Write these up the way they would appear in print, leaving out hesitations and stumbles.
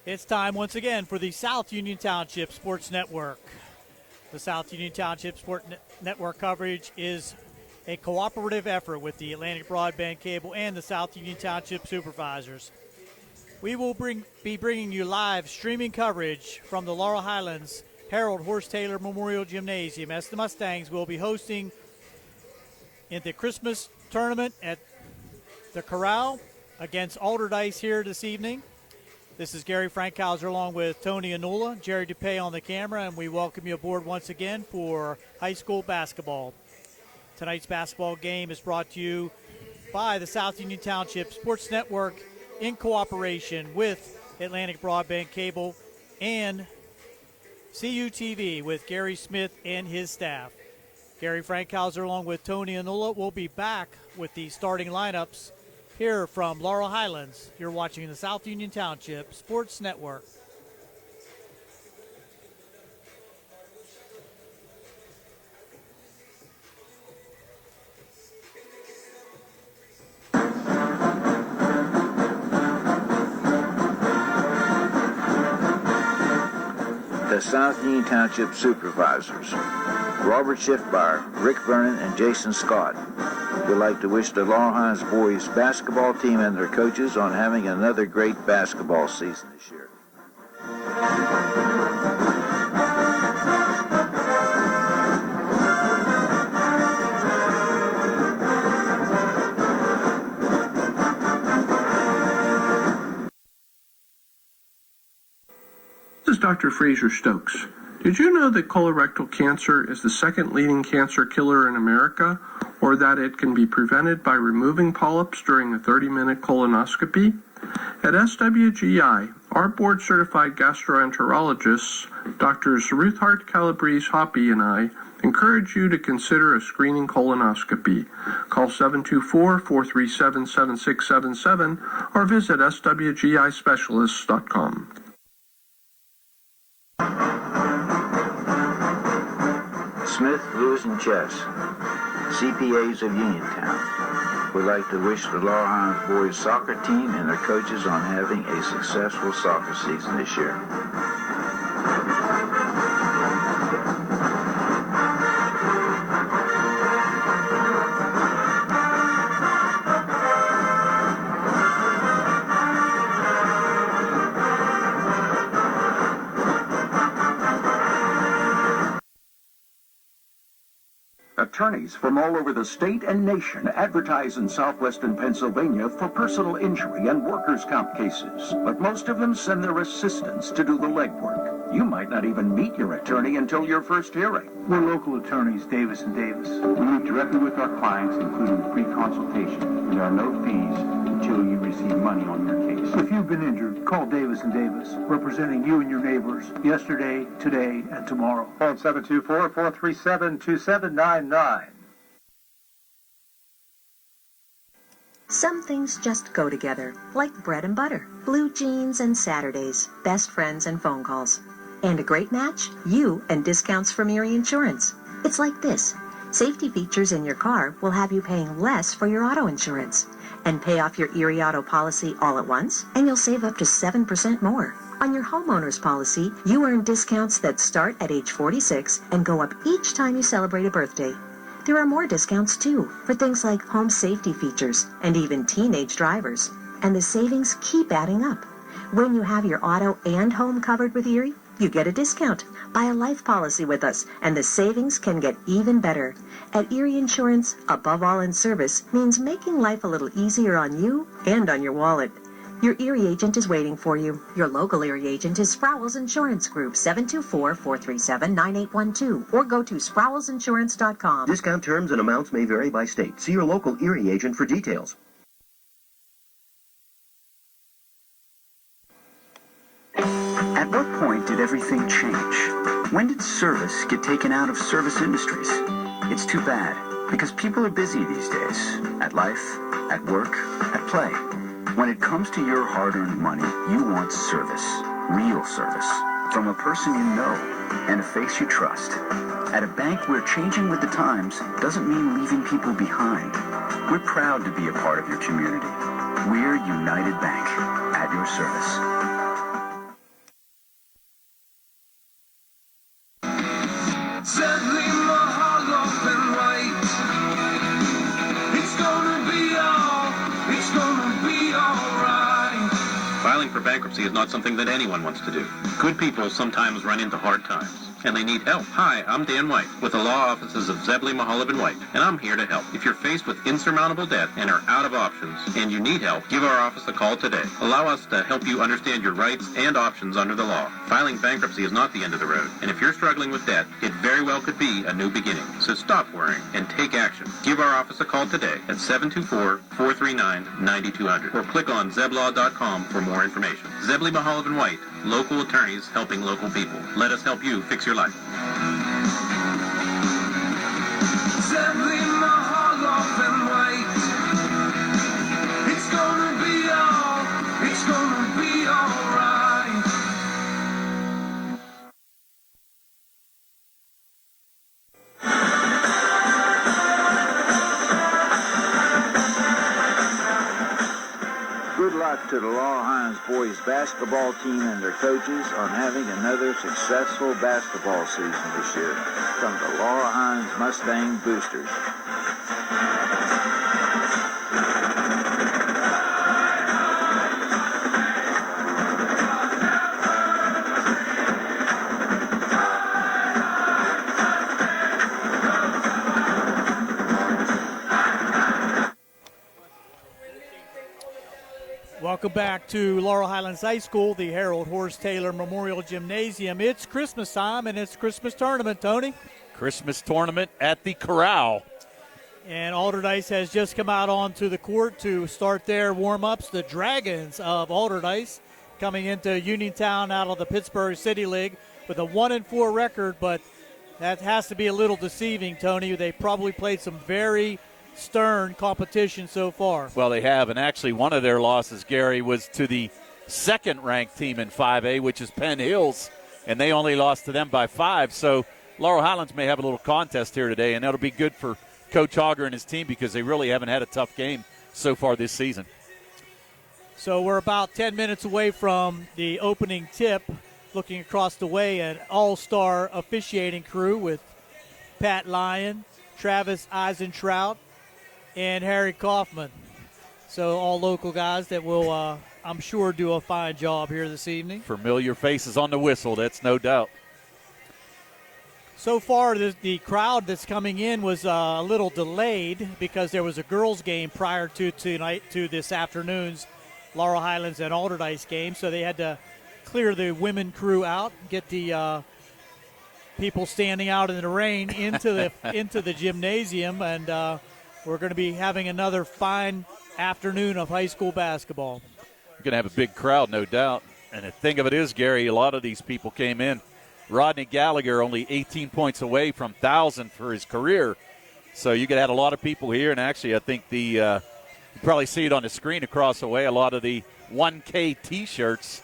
It's time once again for the South Union Township Sports Network. The South Union Township Sports Network coverage is a cooperative effort with the Atlantic Broadband Cable and the South Union Township Supervisors. We will be bringing you live streaming coverage from the Laurel Highlands Harold Horse Taylor Memorial Gymnasium as the Mustangs will be hosting in the Christmas tournament at the Corral against Alderdice here this evening. This is Gary Frankhauser along with Tony Anula, Jerry DuPay on the camera, and we welcome you aboard once again for high school basketball. Tonight's basketball game is brought to you by the South Union Township Sports Network in cooperation with Atlantic Broadband Cable and CUTV with Gary Smith and his staff. Gary Frankhauser along with Tony Anula will be back with the starting lineups here from Laurel Highlands. You're watching the South Union Township Sports Network. The South Union Township Supervisors, Robert Schiffbauer, Rick Vernon, and Jason Scott, would like to wish the Laurel Highlands boys basketball team and their coaches on having another great basketball season this year. This is Dr. Fraser Stokes. Did you know that colorectal cancer is the second leading cancer killer in America, or that it can be prevented by removing polyps during a 30-minute colonoscopy? At SWGI, our board-certified gastroenterologists, Drs. Ruthart Calabrese-Hoppy and I, encourage you to consider a screening colonoscopy. Call 724-437-7677 or visit swgispecialists.com. Smith, Lewis, and Chess, CPAs of Uniontown, would like to wish the Laurel Highlands boys soccer team and their coaches on having a successful soccer season this year. Attorneys from all over the state and nation advertise in southwestern Pennsylvania for personal injury and workers' comp cases, but most of them send their assistants to do the legwork. You might not even meet your attorney until your first hearing. We're local attorneys, Davis & Davis. We meet directly with our clients, including free consultation. There are no fees until you receive money on your case. If you've been injured, call Davis & Davis, representing you and your neighbors yesterday, today, and tomorrow. Phone 724-437-2799. Some things just go together, like bread and butter, blue jeans and Saturdays, best friends and phone calls. And a great match? You and discounts from Erie Insurance. It's like this. Safety features in your car will have you paying less for your auto insurance. And pay off your Erie auto policy all at once, and you'll save up to 7% more. On your homeowner's policy, you earn discounts that start at age 46 and go up each time you celebrate a birthday. There are more discounts, too, for things like home safety features and even teenage drivers. And the savings keep adding up. When you have your auto and home covered with Erie, you get a discount. Buy a life policy with us, and the savings can get even better. At Erie Insurance, above all in service means making life a little easier on you and on your wallet. Your Erie agent is waiting for you. Your local Erie agent is Sprowls Insurance Group, 724-437-9812, or go to sprowlsinsurance.com. Discount terms and amounts may vary by state. See your local Erie agent for details. At what point did everything change? When did service get taken out of service industries? It's too bad, because people are busy these days. At life, at work, at play. When it comes to your hard-earned money, you want service. Real service. From a person you know and a face you trust. At a bank where changing with the times doesn't mean leaving people behind. We're proud to be a part of your community. We're United Bank, at your service. for bankruptcy is not something that anyone wants to do. Good people sometimes run into hard times, and they need help. Hi, I'm Dan White with the law offices of Zebley, Mahalav & White, and I'm here to help. If you're faced with insurmountable debt and are out of options and you need help, give our office a call today. Allow us to help you understand your rights and options under the law. Filing bankruptcy is not the end of the road, and if you're struggling with debt, it very well could be a new beginning. So stop worrying and take action. Give our office a call today at 724-439-9200 or click on zeblaw.com for more information. Zebley, Mahalav & White, local attorneys helping local people. Let us help you fix your life. Zebley, Mahalav & White. It's gonna be alright. Good luck to the Laurel Hines boys basketball team and their coaches on having another successful basketball season this year. From the Laurel Hines Mustang Boosters. Welcome back to Laurel Highlands High School, the Harold Horse Taylor Memorial Gymnasium. It's Christmas time, and it's Christmas tournament, Tony. Christmas tournament at the Corral. And Alderdice has just come out onto the court to start their warm-ups. The Dragons of Alderdice coming into Uniontown out of the Pittsburgh City League with a 1-4 record, but that has to be a little deceiving, Tony. They probably played some very stern competition so far. Well, they have, and actually one of their losses, Gary, was to the second-ranked team in 5A, which is Penn Hills, and they only lost to them by 5. So Laurel Highlands may have a little contest here today, and that'll be good for Coach Auger and his team because they really haven't had a tough game so far this season. So we're about 10 minutes away from the opening tip. Looking across the way, an all-star officiating crew with Pat Lyon, Travis Eisentrout, and Harry Kaufman. So all local guys that will, I'm sure, do a fine job here this evening. Familiar faces on the whistle, that's no doubt. So far, the crowd that's coming in was a little delayed because there was a girls' game prior to this afternoon's Laurel Highlands and Alderdice game, so they had to clear the women crew out, get the people standing out in the rain into the gymnasium, and we're going to be having another fine afternoon of high school basketball. We're going to have a big crowd, no doubt. And the thing of it is, Gary, a lot of these people came in. Rodney Gallagher only 18 points away from 1,000 for his career. So you could have a lot of people here. And actually, I think you probably see it on the screen across the way, a lot of the 1K T-shirts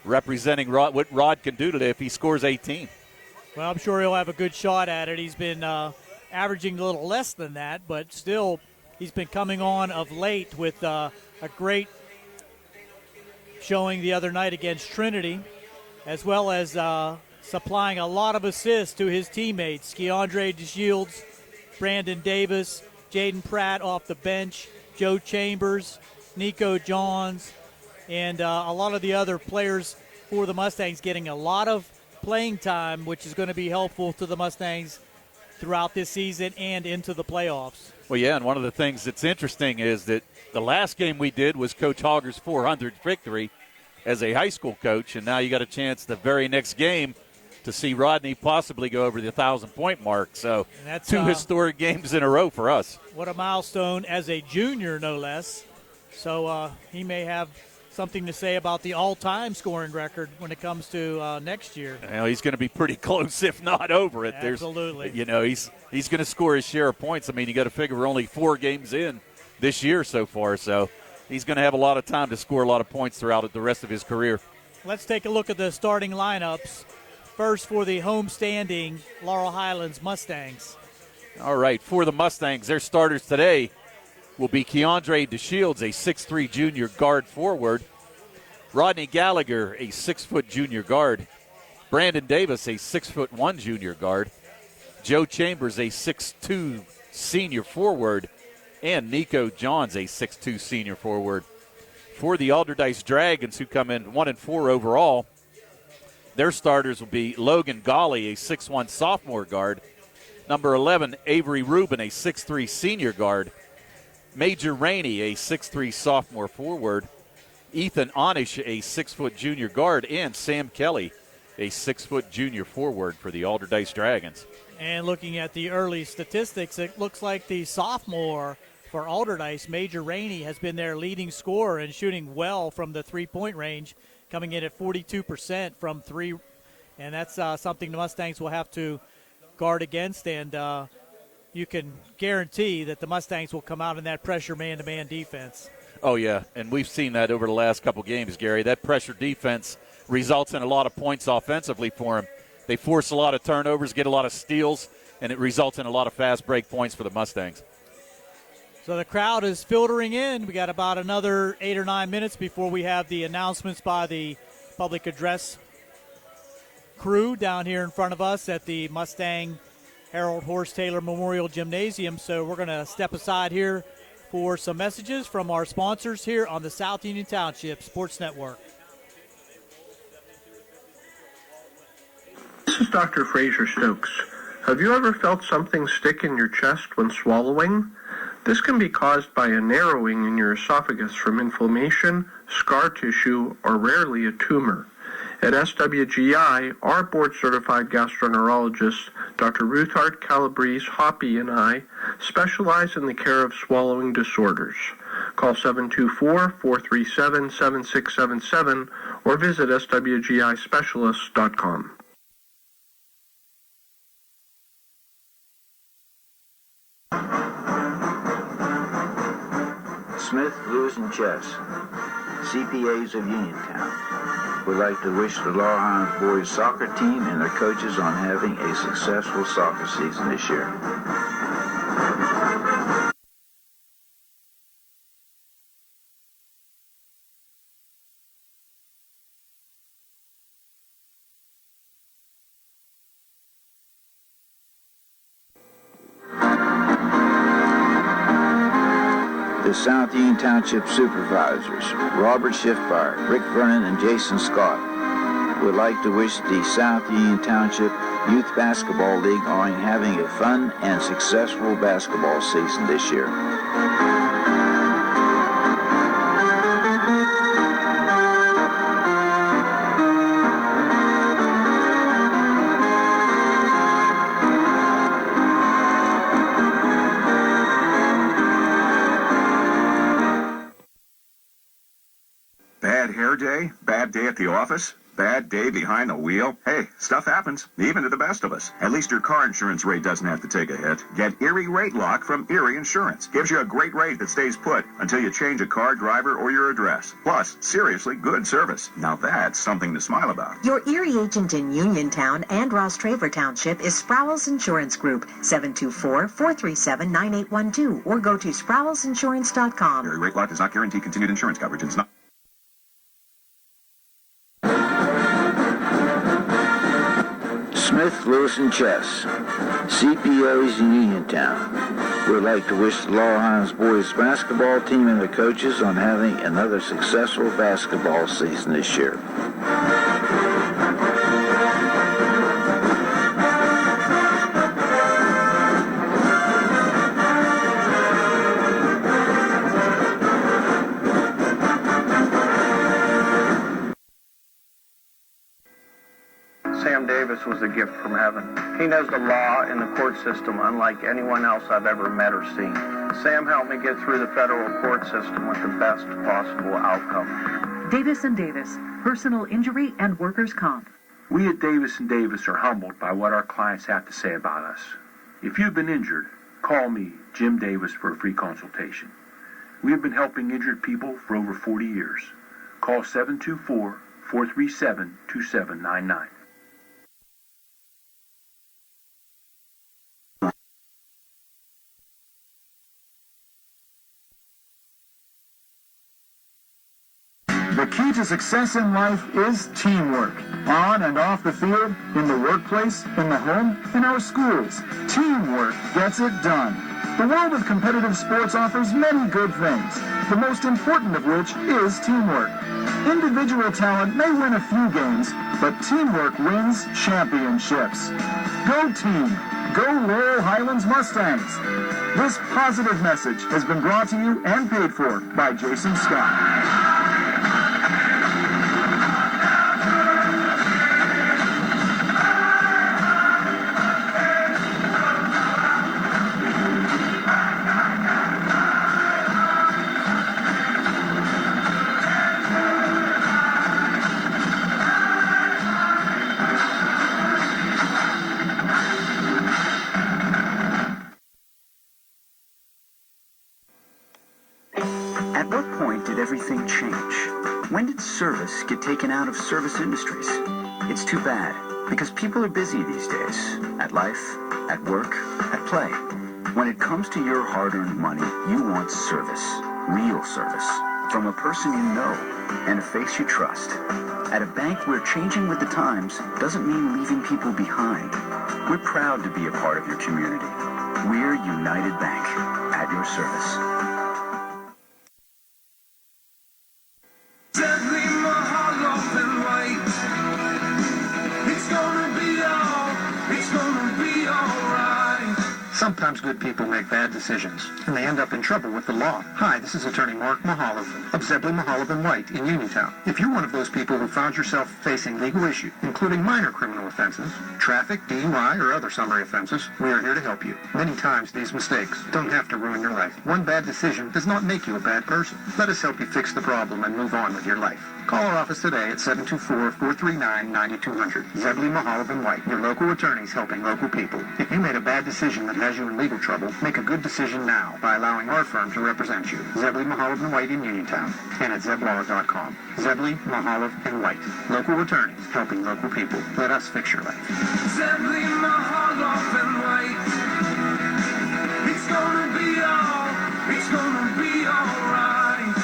representing what Rod can do today if he scores 18. Well, I'm sure he'll have a good shot at it. He's been averaging a little less than that, but still he's been coming on of late with a great showing the other night against Trinity, as well as supplying a lot of assists to his teammates. Keandre DeShields, Brandon Davis, Jaden Pratt off the bench, Joe Chambers, Nico Johns, and a lot of the other players for the Mustangs getting a lot of playing time, which is going to be helpful to the Mustangs throughout this season and into the playoffs. Well, yeah, and one of the things that's interesting is that the last game we did was Coach Hogger's 400th victory as a high school coach, and now you got a chance the very next game to see Rodney possibly go over the 1,000-point mark. So that's 2 historic games in a row for us. What a milestone as a junior, no less. So he may have something to say about the all-time scoring record when it comes to next year. Well, he's going to be pretty close, if not over it. Absolutely. He's going to score his share of points. I mean, you got to figure we're only 4 games in this year so far, so he's going to have a lot of time to score a lot of points throughout the rest of his career. Let's take a look at the starting lineups. First for the home-standing Laurel Highlands Mustangs. All right, for the Mustangs, their starters today will be Keandre DeShields, a 6'3 junior guard forward. Rodney Gallagher, a 6-foot junior guard. Brandon Davis, a 6'1 junior guard. Joe Chambers, a 6'2 senior forward. And Nico Johns, a 6'2 senior forward. for the Alderdice Dragons, who come in 1-4 overall, their starters will be Logan Golly, a 6'1 sophomore guard. Number 11, Avery Rubin, a 6'3 senior guard. Major Rainey, a 6'3 sophomore forward. Ethan Onish, a 6-foot junior guard. And Sam Kelly, a 6-foot junior forward for the Alderdice Dragons. And looking at the early statistics, it looks like the sophomore for Alderdice, Major Rainey, has been their leading scorer and shooting well from the three-point range, coming in at 42% from three. And that's something the Mustangs will have to guard against, and you can guarantee that the Mustangs will come out in that pressure man-to-man defense. Oh, yeah, and we've seen that over the last couple games, Gary. That pressure defense results in a lot of points offensively for them. They force a lot of turnovers, get a lot of steals, and it results in a lot of fast break points for the Mustangs. So the crowd is filtering in. We got about another 8 or 9 minutes before we have the announcements by the public address crew down here in front of us at the Mustang Harold Horse Taylor Memorial Gymnasium. So we're going to step aside here for some messages from our sponsors here on the South Union Township Sports Network. This is Dr. Fraser Stokes. Have you ever felt something stick in your chest when swallowing? This can be caused by a narrowing in your esophagus from inflammation, scar tissue, or rarely a tumor. At SWGI, our board-certified gastroenterologist, Dr. Ruthart Calabrese Hoppy, and I specialize in the care of swallowing disorders. Call 724-437-7677 or visit swgispecialist.com. Smith, Lewis, and Chess, CPAs of Uniontown, would like to wish the Lawrence boys soccer team and their coaches on having a successful soccer season this year. The South Union Township Supervisors, Robert Schiffbar, Rick Vernon, and Jason Scott, would like to wish the South Union Township Youth Basketball League on having a fun and successful basketball season this year. Bad hair day? Bad day at the office? Bad day behind the wheel? Hey, stuff happens, even to the best of us. At least your car insurance rate doesn't have to take a hit. Get Erie Rate Lock from Erie Insurance. Gives you a great rate that stays put until you change a car, driver, or your address. Plus, seriously good service. Now that's something to smile about. Your Erie agent in Uniontown and Ross Traver Township is Sprowls Insurance Group, 724-437-9812, or go to sprowlsinsurance.com. Erie Rate Lock does not guarantee continued insurance coverage. It's not. Smith, Lewis, and Chess, CPOs in Uniontown, would like to wish the Lawrence boys basketball team and their coaches on having another successful basketball season this year. Sam Davis was a gift from heaven. He knows the law and the court system unlike anyone else I've ever met or seen. Sam helped me get through the federal court system with the best possible outcome. Davis & Davis, personal injury and workers' comp. We at Davis & Davis are humbled by what our clients have to say about us. If you've been injured, call me, Jim Davis, for a free consultation. We have been helping injured people for over 40 years. Call 724-437-2799. The key to success in life is teamwork. On and off the field, in the workplace, in the home, in our schools. Teamwork gets it done. The world of competitive sports offers many good things, the most important of which is teamwork. Individual talent may win a few games, but teamwork wins championships. Go team! Go Laurel Highlands Mustangs! This positive message has been brought to you and paid for by Jason Scott. At what point did everything change? When did service get taken out of service industries? It's too bad, because people are busy these days. At life, at work, at play. When it comes to your hard-earned money, you want service. Real service. From a person you know and a face you trust. At a bank where changing with the times doesn't mean leaving people behind. We're proud to be a part of your community. We're United Bank, at your service. Deadly Mahalo and white. It's gonna be alright. Sometimes good people make bad decisions, and they end up in trouble with the law. Hi, this is attorney Mark Mahaloff of Zebley, Mahaloff & White in Uniontown. If you're one of those people who found yourself facing legal issues, including minor criminal offenses, traffic, DUI, or other summary offenses, we are here to help you. Many times these mistakes don't have to ruin your life. One bad decision does not make you a bad person. Let us help you fix the problem and move on with your life. Call our office today at 724-439-9200. Zebley, Mahaloff & White, your local attorneys helping local people. If you made a bad decision that has you in legal trouble, make a good decision now by allowing our firm to represent you. Zebley, Mahaloff & White in Uniontown and at zeblaw.com. Zebley, Mahaloff & White, local attorneys helping local people. Let us fix your life. Deadly Mahalo and white. It's gonna be alright.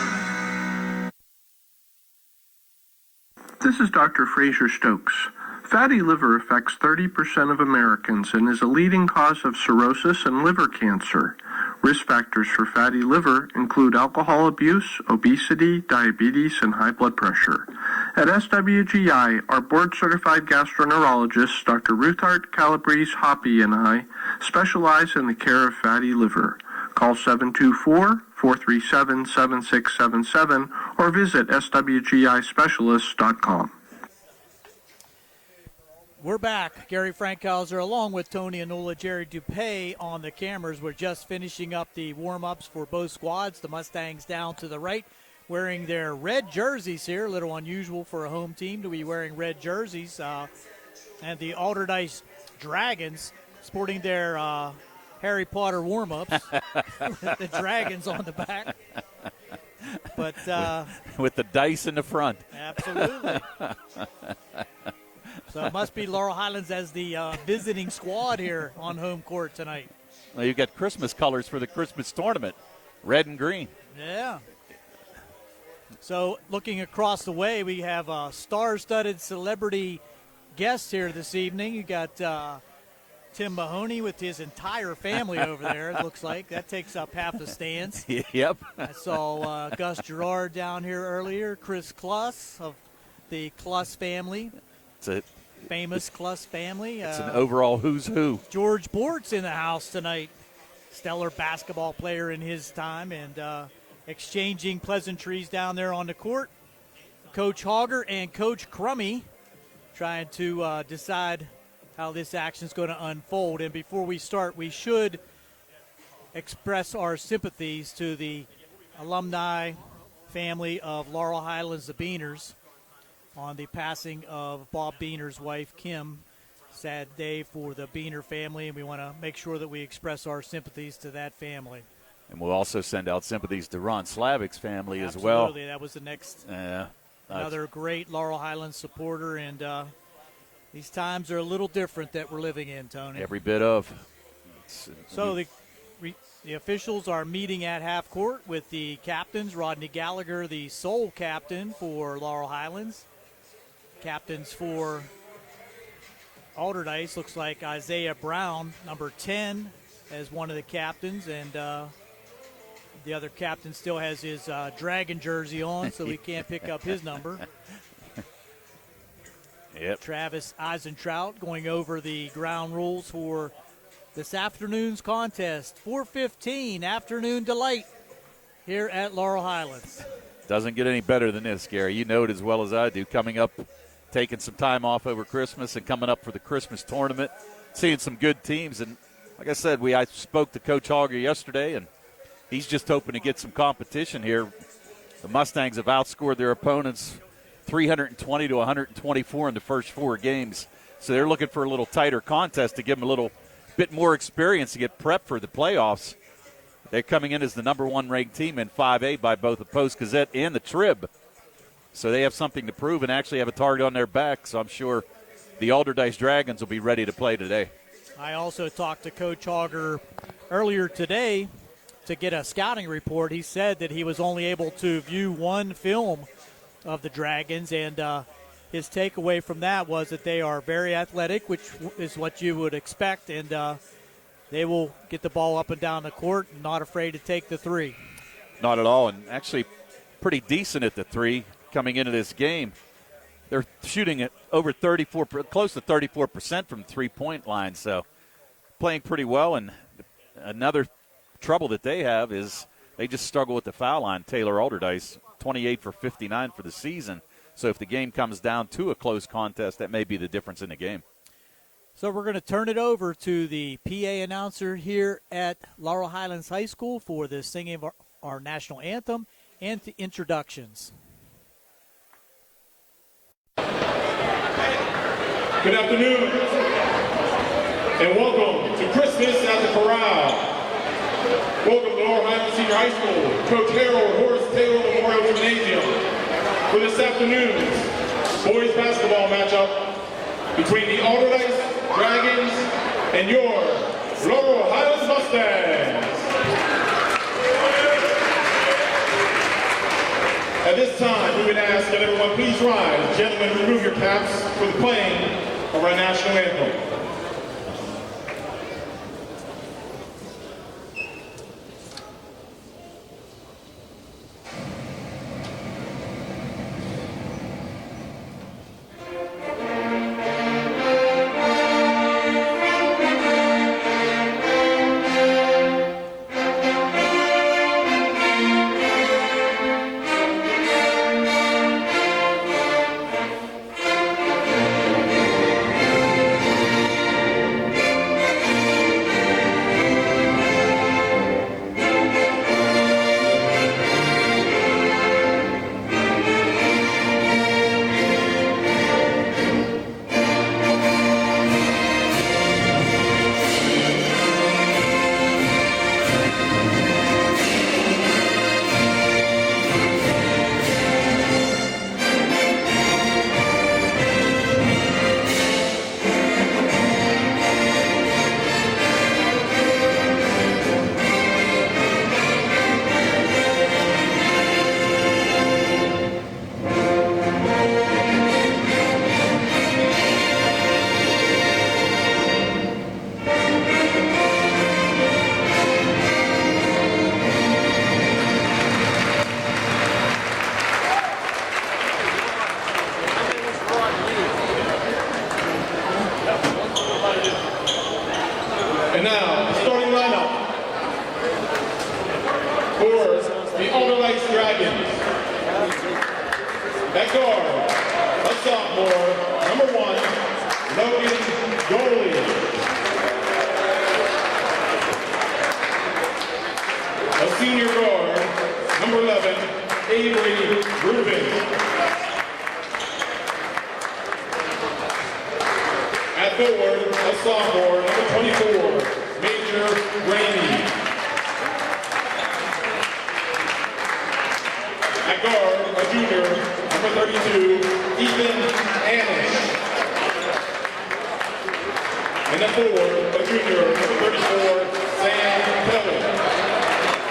This is Dr. Fraser Stokes. Fatty liver affects 30% of Americans and is a leading cause of cirrhosis and liver cancer. Risk factors for fatty liver include alcohol abuse, obesity, diabetes, and high blood pressure. At SWGI, our board-certified gastroenterologists, Dr. Ruthart, Calabrese, Hoppy, and I specialize in the care of fatty liver. Call 724-437-7677 or visit swgispecialists.com. We're back. Gary Frankhauser along with Tony Anula, Jerry Dupay on the cameras. We're just finishing up the warm-ups for both squads. The Mustangs down to the right wearing their red jerseys here. A little unusual for a home team to be wearing red jerseys. And the Alderdice Dragons sporting their Harry Potter warm-ups. The dragons on the back. But with the dice in the front. Absolutely. So it must be Laurel Highlands as the visiting squad here on home court tonight. Well, you got Christmas colors for the Christmas tournament, red and green. Yeah. So looking across the way, we have a star-studded celebrity guest here this evening. You got Tim Mahoney with his entire family over there, it looks like. That takes up half the stands. Yep. I saw Gus Gerard down here earlier, Chris Kluss of the Kluss family. It's a famous Kluss family. It's an overall who's who. George Bort's in the house tonight. Stellar basketball player in his time, and exchanging pleasantries down there on the court. Coach Hogger and Coach Crummy trying to decide how this action is going to unfold. And before we start, we should express our sympathies to the alumni family of Laurel Highlands, the Beaners, on the passing of Bob Beaner's wife, Kim. Sad day for the Beaner family, and we want to make sure that we express our sympathies to that family. And we'll also send out sympathies to Ron Slavic's family as well. Absolutely, that was the next. Another great Laurel Highlands supporter, and these times are a little different that we're living in, Tony. Every bit of. So the officials are meeting at half court with the captains. Rodney Gallagher, the sole captain for Laurel Highlands. Captains for Alderdice looks like Isaiah Brown, number 10, as one of the captains, and the other captain still has his Dragon jersey on, so he can't pick up his number. Yep. Travis Eisentrout going over the ground rules for this afternoon's contest. 4:15 afternoon delight here at Laurel Highlands. Doesn't get any better than this, Gary. You know it as well as I do. Coming up, taking some time off over Christmas and coming up for the Christmas tournament, seeing some good teams. And like I said, I spoke to Coach Hogger yesterday, and he's just hoping to get some competition here. The Mustangs have outscored their opponents 320 to 124 in the first 4 games. So they're looking for a little tighter contest to give them a little bit more experience to get prepped for the playoffs. They're coming in as the number 1 ranked team in 5A by both the Post-Gazette and the Trib. So they have something to prove and actually have a target on their back. So I'm sure the Alderdice Dragons will be ready to play today. I also talked to Coach Hogger earlier today to get a scouting report. He said that he was only able to view one film of the Dragons, and his takeaway from that was that they are very athletic, which is what you would expect, and they will get the ball up and down the court and not afraid to take the 3. Not at all, and actually pretty decent at the 3 coming into this game. They're shooting at over 34, close to 34% from the 3-point line, so playing pretty well. And another trouble that they have is they just struggle with the foul line. Taylor Alderdice, 28 for 59 for the season. So if the game comes down to a close contest, that may be the difference in the game. So we're going to turn it over to the PA announcer here at Laurel Highlands High School for the singing of our national anthem and the introductions. Good afternoon, and welcome to Christmas at the Corral. Welcome to Laurel Highlands Senior High School, Coach Harold Horace Taylor Memorial Gymnasium, for this afternoon's boys basketball matchup between the Alderdice Dragons and your Laurel Highlands Mustangs. At this time, we would ask that everyone please rise. Gentlemen, remove your caps for the playing of our national anthem. And now, the starting lineup for the Alderdice Dragons. At guard, a sophomore, number 1, Logan Goley. A senior guard, number 11, Avery Rubin. At forward, a sophomore, number 24, Major Rainey. At guard, a junior, number 32, Ethan Anish. And at forward, a junior, number 34, Sam Kelly.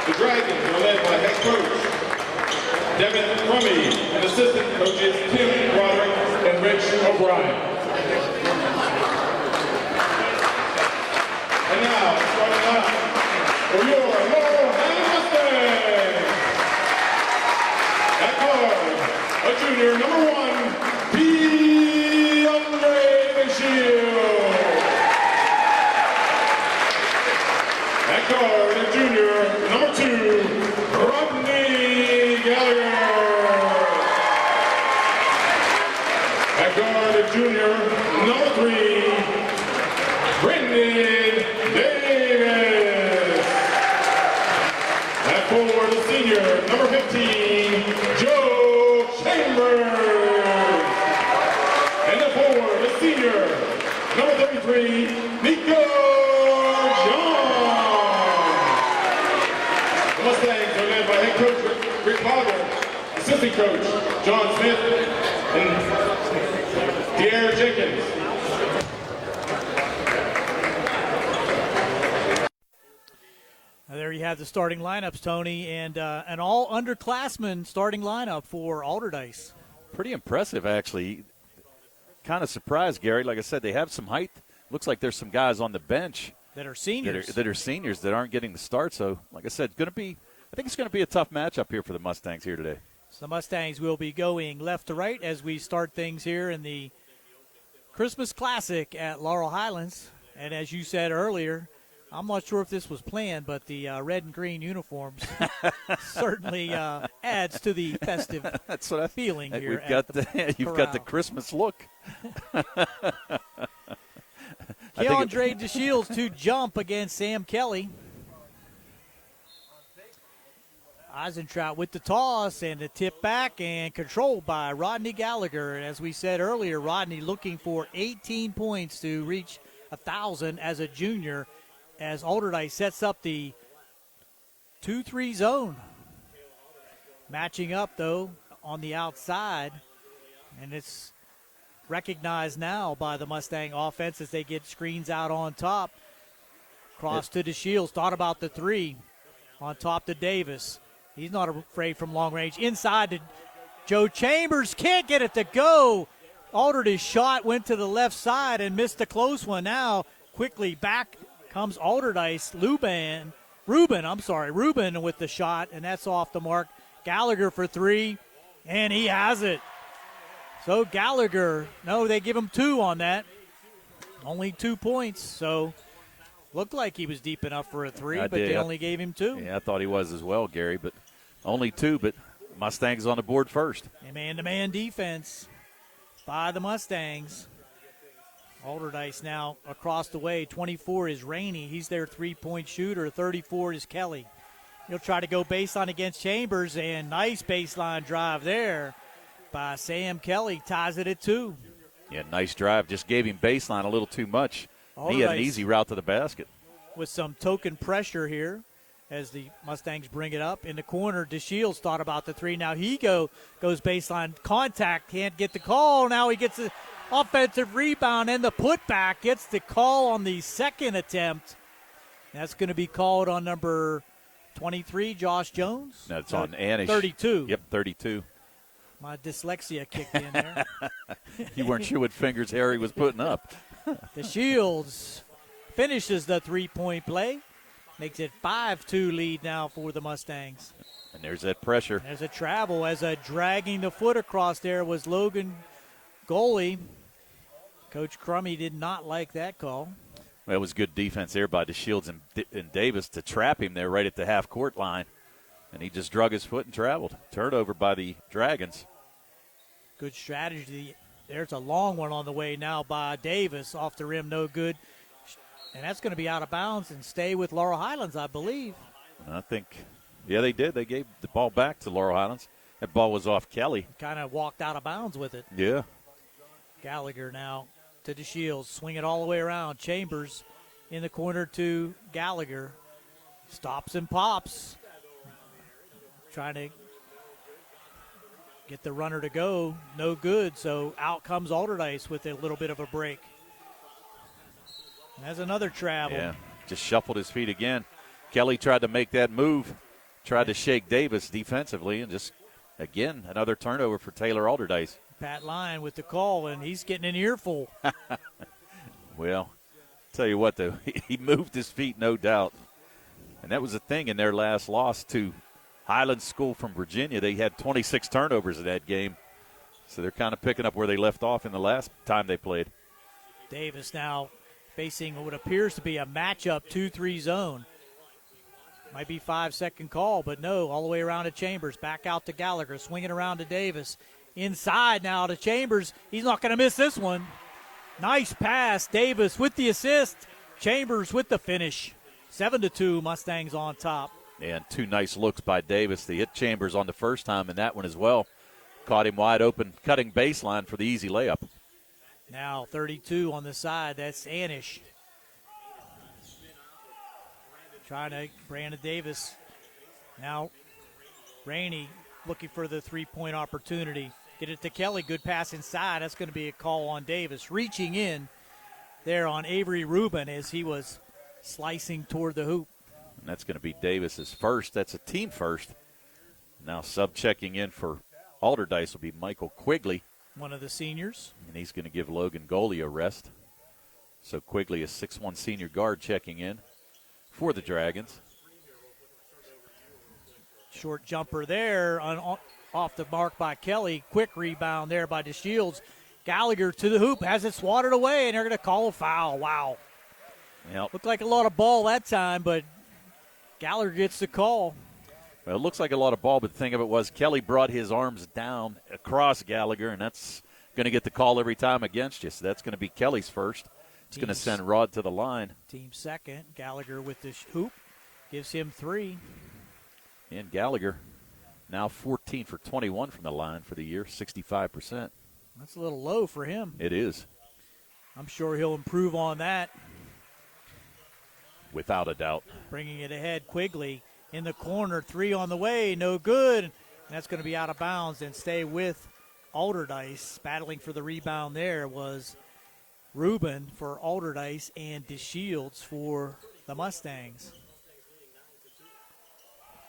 The Dragons are led by head coach Devin Crummy and assistant coaches Tim Broderick and Rich O'Brien. And now, starting up senior, number 1, DeAndre DeShields. At guard, a junior, number 2, Rodney Gallagher. At guard, a junior, number 3, Brendan Davis. At forward, a senior, number 15, Joe Chambers. And the forward, a senior, number 33, Nico John. The Mustangs are led by head coach Rick Bogger, assistant coach John Smith, and Pierre Jenkins. There you have the starting lineups, Tony, and an all underclassmen starting lineup for Alderdice. Pretty impressive, actually. Kind of surprised, Gary. Like I said, they have some height. Looks like there's some guys on the bench that are seniors that aren't getting the start. So, like I said, I think it's going to be a tough matchup here for the Mustangs here today. So the Mustangs will be going left to right as we start things here in the Christmas Classic at Laurel Highlands. And as you said earlier, I'm not sure if this was planned, but the red and green uniforms certainly adds to the festive feeling here. You've got the Christmas look. DeAndre DeShields to jump against Sam Kelly. Eisentraut with the toss and the tip back and controlled by Rodney Gallagher. And as we said earlier, Rodney looking for 18 points to reach 1,000 as a junior, as Alderdice sets up the 2-3 zone. Matching up, though, on the outside. And it's recognized now by the Mustang offense as they get screens out on top. Cross to DeShields. Thought about the 3. On top to Davis. He's not afraid from long range. Inside to Joe Chambers. Can't get it to go. Altered his shot, went to the left side and missed a close one. Now quickly back comes Alderdice. Ruben with the shot, and that's off the mark. Gallagher for 3, and he has it. So Gallagher, no, they give him 2 on that. Only 2 points, so looked like he was deep enough for a 3, but they only gave him 2. Yeah, I thought he was as well, Gary, but only 2, but Mustangs on the board first. A man-to-man defense by the Mustangs. Alderdice now across the way. 24 is Rainey. He's their three-point shooter. 34 is Kelly. He'll try to go baseline against Chambers, and nice baseline drive there by Sam Kelly. Ties it at 2. Yeah, nice drive. Just gave him baseline a little too much. He had an easy route to the basket. With some token pressure here as the Mustangs bring it up. In the corner, DeShields thought about the 3. Now he goes baseline. Contact, can't get the call. Now he gets the offensive rebound, and the putback gets the call on the second attempt. That's going to be called on number 23, Josh Jones. That's on Anish. 32. Yep, 32. My dyslexia kicked in there. You weren't sure what fingers Harry was putting up. DeShields finishes the three-point play. Makes it 5-2 lead now for the Mustangs. And there's that pressure. There's a travel as a dragging the foot across there was Logan Goalie. Coach Crummy did not like that call. Well, it was good defense there by DeShields and Davis to trap him there right at the half-court line. And he just drug his foot and traveled. Turnover by the Dragons. Good strategy. There's a long one on the way now by Davis. Off the rim, no good. And that's going to be out of bounds and stay with Laurel Highlands, I believe. I think, yeah, they did. They gave the ball back to Laurel Highlands. That ball was off Kelly. Kind of walked out of bounds with it. Yeah. Gallagher now to DeShields. Swing it all the way around. Chambers in the corner to Gallagher. Stops and pops. Trying to get the runner to go. No good. So out comes Alderdice with a little bit of a break. That's another travel. Yeah, just shuffled his feet again. Kelly tried to make that move, tried to shake Davis defensively, and just, again, another turnover for Taylor Alderdice. Pat Lyon with the call, and he's getting an earful. Well, tell you what, though, he moved his feet, no doubt. And that was the thing in their last loss to Highland School from Virginia. They had 26 turnovers in that game. So they're kind of picking up where they left off in the last time they played. Davis now facing what appears to be a matchup 2-3 zone. Might be 5-second call, but no, all the way around to Chambers. Back out to Gallagher, swinging around to Davis. Inside now to Chambers. He's not going to miss this one. Nice pass. Davis with the assist. Chambers with the finish. 7-2, Mustangs on top. And two nice looks by Davis. They hit Chambers on the first time and that one as well. Caught him wide open, cutting baseline for the easy layup. Now 32 on the side. That's Anish. Trying to Brandon Davis. Now Rainey looking for the three-point opportunity. Get it to Kelly. Good pass inside. That's going to be a call on Davis. Reaching in there on Avery Rubin as he was slicing toward the hoop. And that's going to be Davis's first. That's a team first. Now sub-checking in for Alderdice will be Michael Quigley. One of the seniors. And he's going to give Logan Goley a rest. So Quigley, a 6'1 senior guard, checking in for the Dragons. Short jumper there off the mark by Kelly. Quick rebound there by DeShields. Gallagher to the hoop, has it swatted away, and they're going to call a foul. Wow. Yep. Looked like a lot of ball that time, but Gallagher gets the call. Well, it looks like a lot of ball, but the thing of it was Kelly brought his arms down across Gallagher, and that's going to get the call every time against you. So that's going to be Kelly's first. It's going to send Rod to the line. Team second. Gallagher with the hoop. Gives him 3. And Gallagher now 14 for 21 from the line for the year, 65%. That's a little low for him. It is. I'm sure he'll improve on that. Without a doubt. Bringing it ahead, Quigley in the corner. 3 on the way, no good. And that's going to be out of bounds and stay with Alderdice. Battling for the rebound there was Rubin for Alderdice and DeShields for the Mustangs.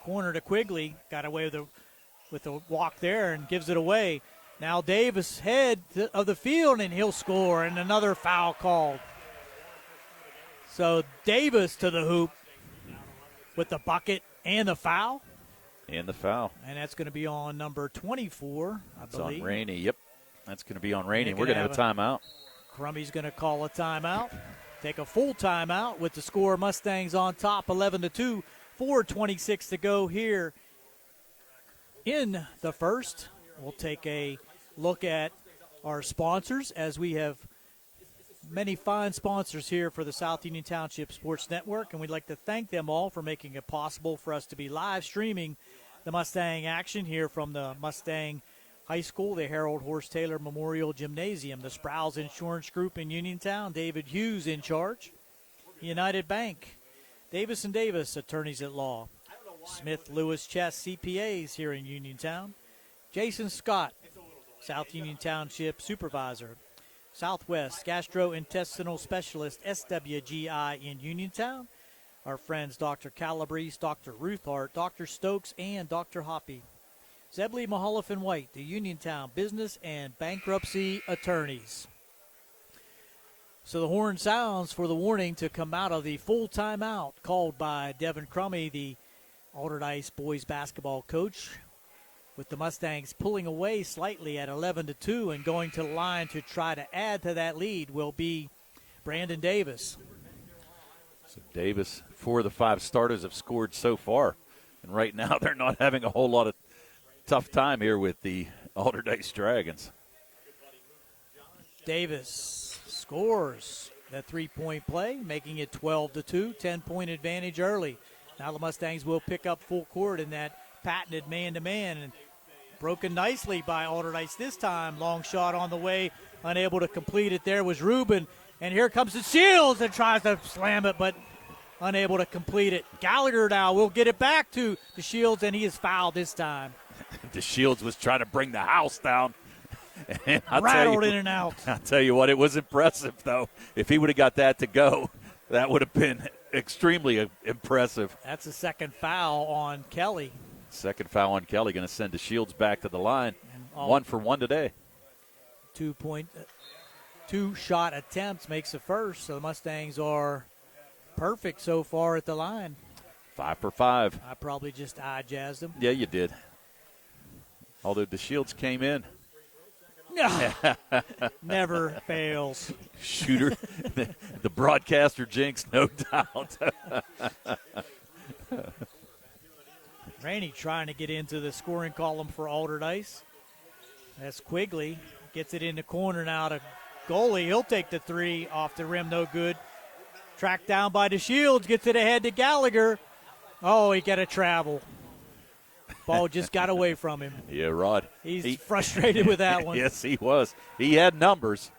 Corner to Quigley, got away with the walk there and gives it away. Now Davis head of the field, and he'll score, and another foul called. So Davis to the hoop with the bucket and the foul. And the foul. And that's going to be on number 24, I believe. It's on Rainey, yep. That's going to be on Rainey. We're going to have a timeout. Crummey's going to call a timeout. Take a full timeout with the score. Mustangs on top, 11-2. 4:26 to go here in the first. We'll take a look at our sponsors, as we have many fine sponsors here for the South Union Township Sports Network, and we'd like to thank them all for making it possible for us to be live streaming the Mustang action here from the Mustang High School, the Harold Horse Taylor Memorial Gymnasium, the Sprouse Insurance Group in Uniontown, David Hughes in charge, United Bank, Davis & Davis, attorneys at law, Smith Lewis Chess CPAs here in Uniontown, Jason Scott, South Union Township Supervisor, Southwest Gastrointestinal Specialist, SWGI in Uniontown, our friends Dr. Calabrese, Dr. Ruthart, Dr. Stokes, and Dr. Hoppy. Zebley Mahaloff and White, the Uniontown Business and Bankruptcy Attorneys. So the horn sounds for the warning to come out of the full timeout called by Devin Crummey, the Alderdice boys basketball coach, with the Mustangs pulling away slightly at 11-2, and going to the line to try to add to that lead will be Brandon Davis. So Davis, 4 of the 5 starters have scored so far, and right now they're not having a whole lot of tough time here with the Alderdice Dragons. Davis scores that three-point play, making it 12-2, 10-point advantage early. Now the Mustangs will pick up full court in that patented man-to-man, and broken nicely by Alderdice this time. Long shot on the way, unable to complete it. There was Rubin, and here comes the Shields and tries to slam it, but unable to complete it. Gallagher now will get it back to the Shields, and he is fouled this time. DeShields was trying to bring the house down. And rattled in and out. I'll tell you what, it was impressive, though. If he would have got that to go, that would have been extremely impressive. That's a second foul on Kelly. Second foul on Kelly, going to send DeShields back to the line. 1 for 1 today. 2 shot attempts makes the first, so the Mustangs are perfect so far at the line. 5 for 5. I probably just eye-jazzed them. Yeah, you did. Although DeShields came in Never fails. Shooter, the broadcaster jinx, no doubt. Rainey trying to get into the scoring column for Alderdice. That's Quigley. Gets it in the corner now to goalie. He'll take the three off the rim, no good. Tracked down by DeShields, gets it ahead to Gallagher. Oh, he got to travel. Ball just got away from him. Yeah, Rod. He's frustrated with that one. Yes, he was. He had numbers.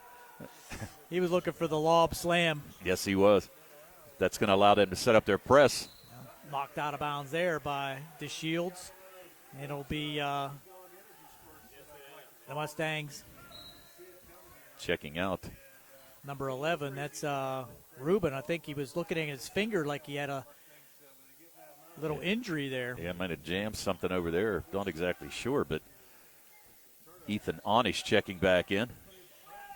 He was looking for the lob slam. Yes, he was. That's going to allow them to set up their press. Knocked out of bounds there by DeShields. It'll be the Mustangs. Checking out. Number 11, that's Ruben. I think he was looking at his finger like he had a little injury there. Yeah, might have jammed something over there. Not exactly sure, but Ethan Onish checking back in.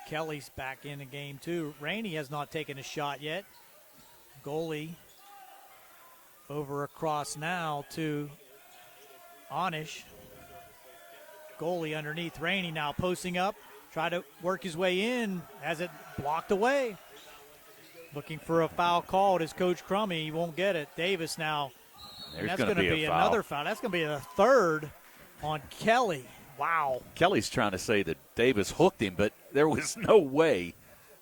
Kelly's back in the game, too. Rainey has not taken a shot yet. Goalie over across now to Onish. Goalie underneath. Rainey now posting up. Try to work his way in. Has it blocked away. Looking for a foul called as Coach Crummy. He won't get it. Davis now. There's that's going to be another foul. That's going to be the third on Kelly. Wow. Kelly's trying to say that Davis hooked him, but there was no way.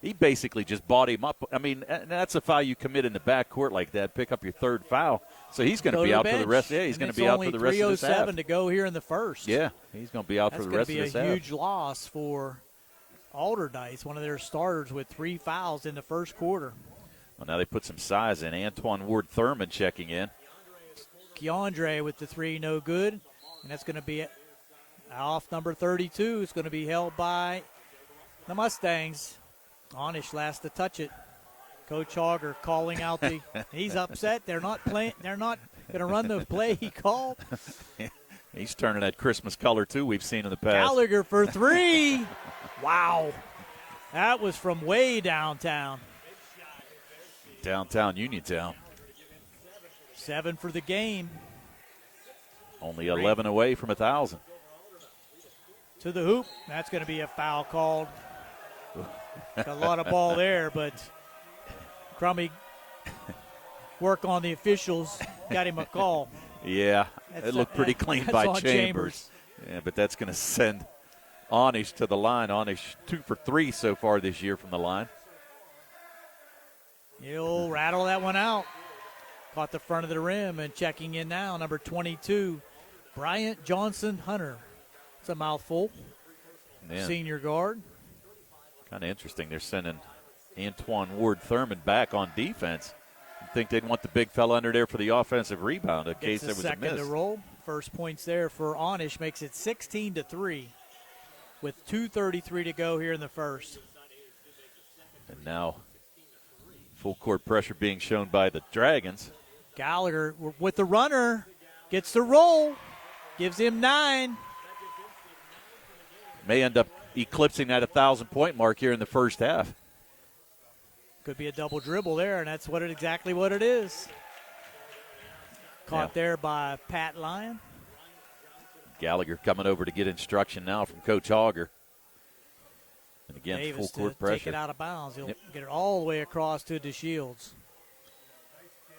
He basically just bought him up. I mean, that's a foul you commit in the backcourt like that. Pick up your third foul. So he's going to be out for the rest. Yeah, he's going to be out for the rest of this half. 3:07 to go here in the first. Yeah, he's going to be out for the rest of this half. That's going to be a huge loss for Alderdice, one of their starters with 3 fouls in the first quarter. Well, now they put some size in. Antoine Ward-Thurman checking in. Keandre with the 3, no good. And that's going to be off number 32. It's going to be held by the Mustangs. Onish last to touch it. Coach Hogger calling out the. He's upset. They're not playing. They're not going to run the play he called. He's turning that Christmas color too. We've seen in the past. Gallagher for 3. Wow, that was from way downtown. Downtown Uniontown. 7 for the game. Only 11 away from 1,000. To the hoop. That's going to be a foul called. Got a lot of ball there, but Crummy work on the officials. Got him a call. Yeah, it looked pretty clean by Chambers. Yeah, but that's going to send Onish to the line. Onish 2 for 3 so far this year from the line. He'll rattle that one out. Caught the front of the rim and checking in now, number 22, Bryant Johnson Hunter. It's a mouthful. Man. Senior guard. Kind of interesting. They're sending Antoine Ward-Thurman back on defense. You'd think they'd want the big fella under there for the offensive rebound in case there was a miss. Second to roll. First points there for Onish makes it 16-3 with 2:33 to go here in the first. And now full court pressure being shown by the Dragons. Gallagher with the runner gets the roll, gives him 9. May end up eclipsing that 1,000-point mark here in the first half. Could be a double dribble there, and that's exactly what it is. Caught there by Pat Lyon. Gallagher coming over to get instruction now from Coach Hogger. And again, Davis full court to pressure. Take it out of bounds. He'll get it all the way across to DeShields.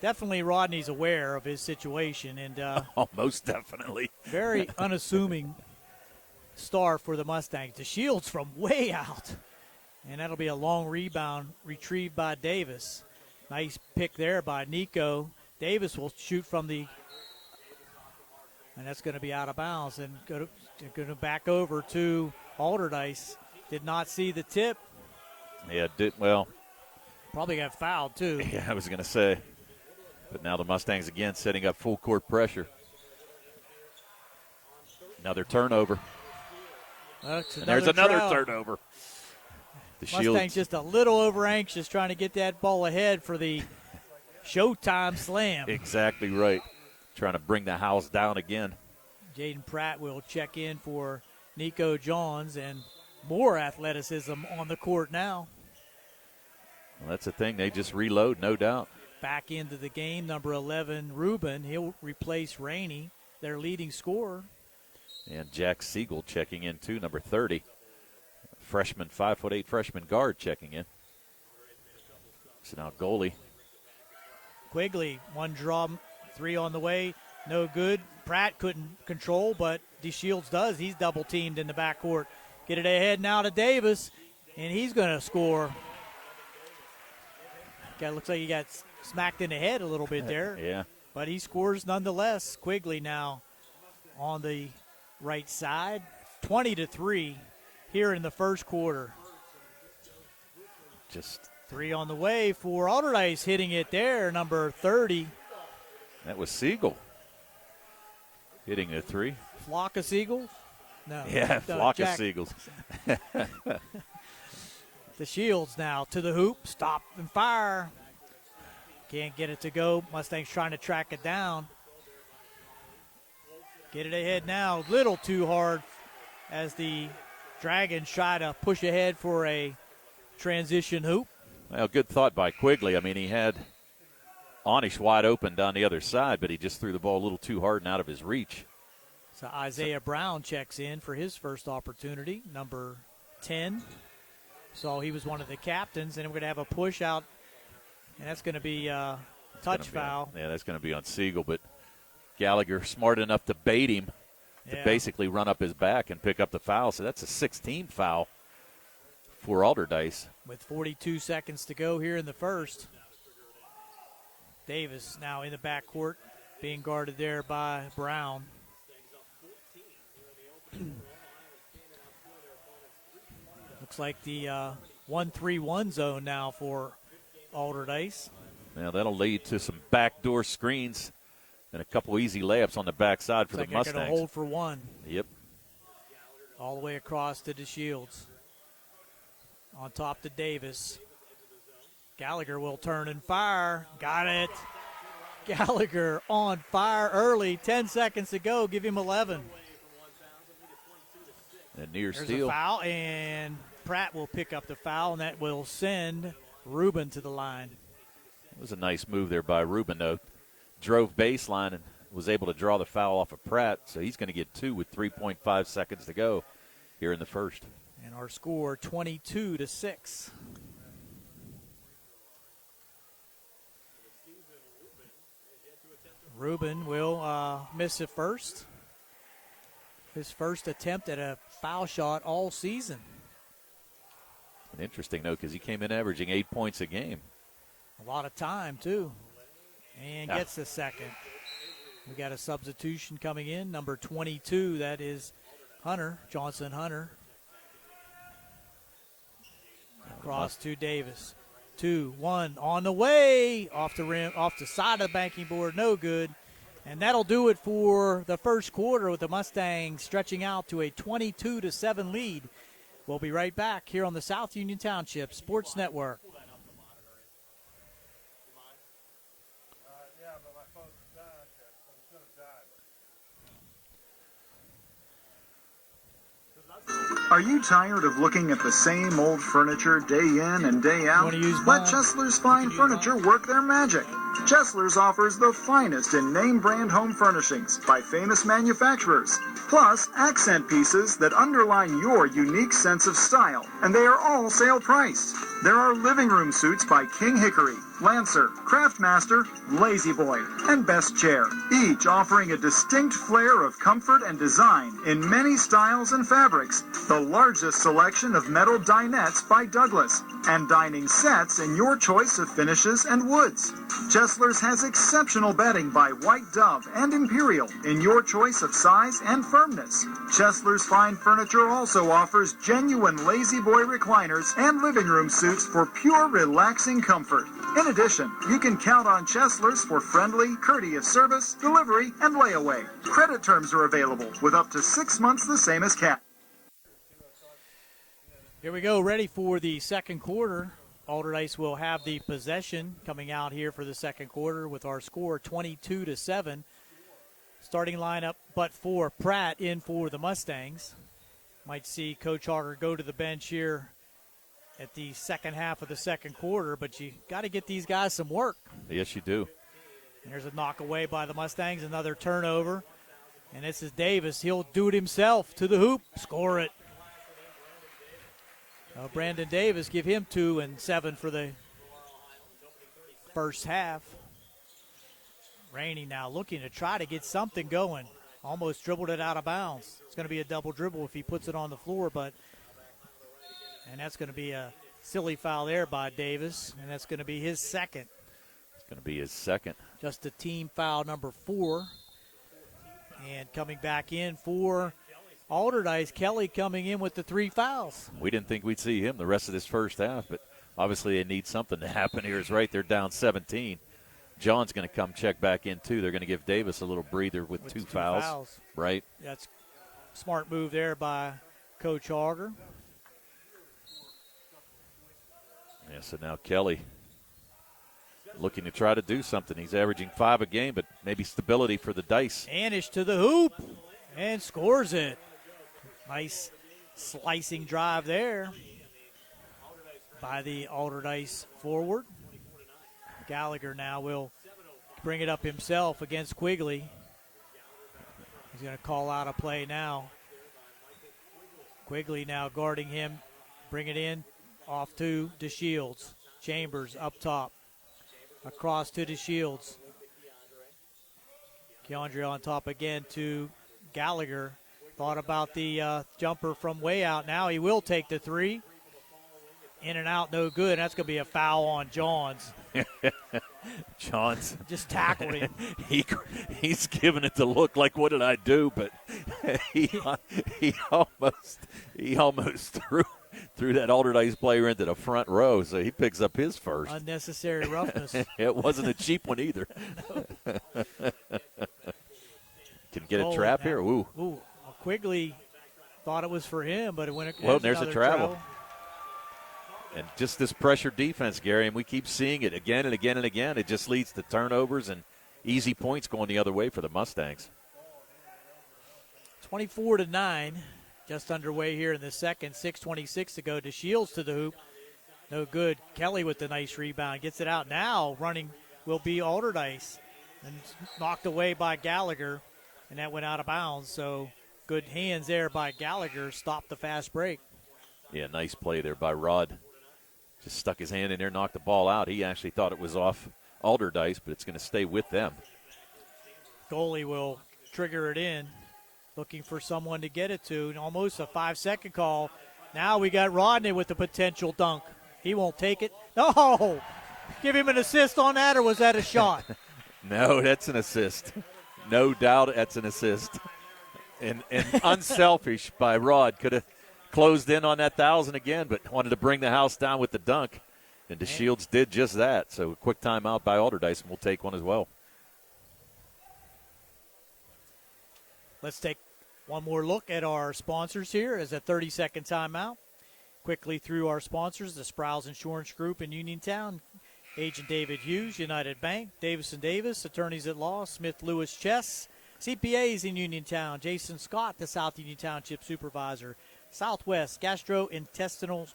Definitely Rodney's aware of his situation. And most definitely. Very unassuming start for the Mustangs. DeShields from way out. And that'll be a long rebound retrieved by Davis. Nice pick there by Nico. Davis will shoot from the – and that's going to be out of bounds. And going to back over to Alderdice. Did not see the tip. Yeah, probably got fouled, too. Yeah, I was going to say. But now the Mustangs again setting up full court pressure. Another turnover. And there's another turnover. The Mustangs just a little over anxious trying to get that ball ahead for the Showtime slam. Exactly right. Trying to bring the house down again. Jaden Pratt will check in for Nico Johns, and more athleticism on the court now. Well, that's the thing. They just reload, no doubt. Back into the game, number 11, Ruben. He'll replace Rainey, their leading scorer. And Jack Siegel checking in too, number 30. freshman, 5'8" freshman guard checking in. So now goalie. Quigley, one draw, 3 on the way, no good. Pratt couldn't control, but DeShields does. He's double teamed in the backcourt. Get it ahead now to Davis, and he's going to score. Looks like he got smacked in the head a little bit there. Yeah. But he scores nonetheless. Quigley now on the right side. 20-3 here in the first quarter. Just 3 on the way for Allderdice, hitting it there, number 30. That was Siegel hitting the 3. Flock of Seagulls? No. Yeah, flock of seagulls. The Shields now to the hoop. Stop and fire. Can't get it to go. Mustangs trying to track it down. Get it ahead now. Little too hard as the Dragons try to push ahead for a transition hoop. Well, good thought by Quigley. I mean, he had Onish wide open down the other side, but he just threw the ball a little too hard and out of his reach. So Isaiah Brown checks in for his first opportunity, number 10. So he was one of the captains, and we're going to have a push out, and that's going to be a touch foul. That's going to be on Siegel, but Gallagher smart enough to bait him to basically run up his back and pick up the foul. So that's a 16 foul for Allderdice. With 42 seconds to go here in the first. Davis now in the backcourt, being guarded there by Brown. Looks like the 1-3-1 zone now for Allderdice. Now that'll lead to some backdoor screens and a couple easy layups on the backside for the Mustangs. They're going to hold for one. Yep. All the way across to DeShields. On top to Davis. Gallagher will turn and fire. Got it. Gallagher on fire early. 10 seconds to go. Give him 11. And near There's steal. A foul, and Pratt will pick up the foul, and that will send Rubin to the line. It was a nice move there by Rubin, though. Drove baseline and was able to draw the foul off of Pratt, so he's going to get 2 with 3.5 seconds to go here in the first. And our score, 22-6. Rubin will miss it first. His first attempt at a foul shot all season. And interesting, though, because he came in averaging 8 points a game. A lot of time, too. And gets the second. We got a substitution coming in, number 22. That is Hunter, Johnson Hunter. Across to Davis. 2-1 on the way. Off the rim, off the side of the banking board, no good. And that'll do it for the first quarter with the Mustangs stretching out to a 22-7 lead. We'll be right back here on the South Union Township Sports Network. Are you tired of looking at the same old furniture day in and day out? Let Chesler's Fine Furniture work their magic. Chesler's offers the finest in name brand home furnishings by famous manufacturers, plus accent pieces that underline your unique sense of style, and they are all sale priced. There are living room suites by King Hickory, Lancer, Craftmaster, Lazy Boy, and Best Chair, each offering a distinct flair of comfort and design in many styles and fabrics. The largest selection of metal dinettes by Douglas, and dining sets in your choice of finishes and woods. Chesler's has exceptional bedding by White Dove and Imperial in your choice of size and firmness. Chesler's Fine Furniture also offers genuine Lazy Boy recliners and living room suites for pure relaxing comfort. In addition, you can count on Chesler's for friendly, courteous service, delivery, and layaway. Credit terms are available with up to 6 months the same as cash. Here we go, ready for the second quarter. Allderdice will have the possession coming out here for the second quarter with our score 22-7. Starting lineup, but for Pratt in for the Mustangs. Might see Coach Harger go to the bench here at the second half of the second quarter, but you got to get these guys some work. Yes, you do. And there's a knock away by the Mustangs, another turnover. And this is Davis. He'll do it himself to the hoop, score it. Brandon Davis, give him 2 and 7 for the first half. Rainey now looking to try to get something going. Almost dribbled it out of bounds. It's going to be a double dribble if he puts it on the floor, and that's going to be a silly foul there by Davis, and that's going to be his second. It's going to be his second. Just a team foul number 4. And coming back in for Alderdice, Kelly coming in with the 3 fouls. We didn't think we'd see him the rest of this first half, but obviously they need something to happen here. Is right, they're down 17. John's going to come check back in, too. They're going to give Davis a little breather with two fouls. Right. That's a smart move there by Coach Auger. Yeah, so now Kelly looking to try to do something. He's averaging 5 a game, but maybe stability for the Dice. Anish to the hoop and scores it. Nice slicing drive there by the Alderdice forward. Gallagher now will bring it up himself against Quigley. He's going to call out a play now. Quigley now guarding him. Bring it in off to DeShields. Chambers up top. Across to DeShields. Keandre on top again to Gallagher. Thought about the jumper from way out. Now he will take the 3. In and out, no good. That's going to be a foul on Johns. Johns just tackled him. He's giving it the look like, what did I do? But he almost threw that Alderdice player into the front row, so he picks up his first. Unnecessary roughness. It wasn't a cheap one either. Can get a trap here. Ooh. Quigley thought it was for him, but it went. Well, there's a travel. And just this pressure defense, Gary, and we keep seeing it again and again and again. It just leads to turnovers and easy points going the other way for the Mustangs. 24-9, just underway here in the second. 6:26 to go. DeShields to the hoop. No good. Kelly with the nice rebound. Gets it out now. Running will be Alderdice. And knocked away by Gallagher, and that went out of bounds. So good hands there by Gallagher. Stopped the fast break. Yeah, nice play there by Rod. Just stuck his hand in there, knocked the ball out. He actually thought it was off Alderdice, but it's going to stay with them. Goalie will trigger it in, looking for someone to get it to. Almost a 5-second call. Now we got Rodney with the potential dunk. He won't take it. No! Give him an assist on that, or was that a shot? No, that's an assist. No doubt that's an assist. And unselfish by Rod. Could have closed in on that 1,000 again, but wanted to bring the house down with the dunk. And DeShields did just that. So a quick timeout by Alderdice, and we'll take one as well. Let's take one more look at our sponsors here as a 30-second timeout. Quickly through our sponsors, the Sprouse Insurance Group in Uniontown, Agent David Hughes, United Bank, Davis & Davis, Attorneys at Law, Smith Lewis Chess, CPAs in Uniontown, Jason Scott, the South Union Township Supervisor, Southwest Gastrointestinal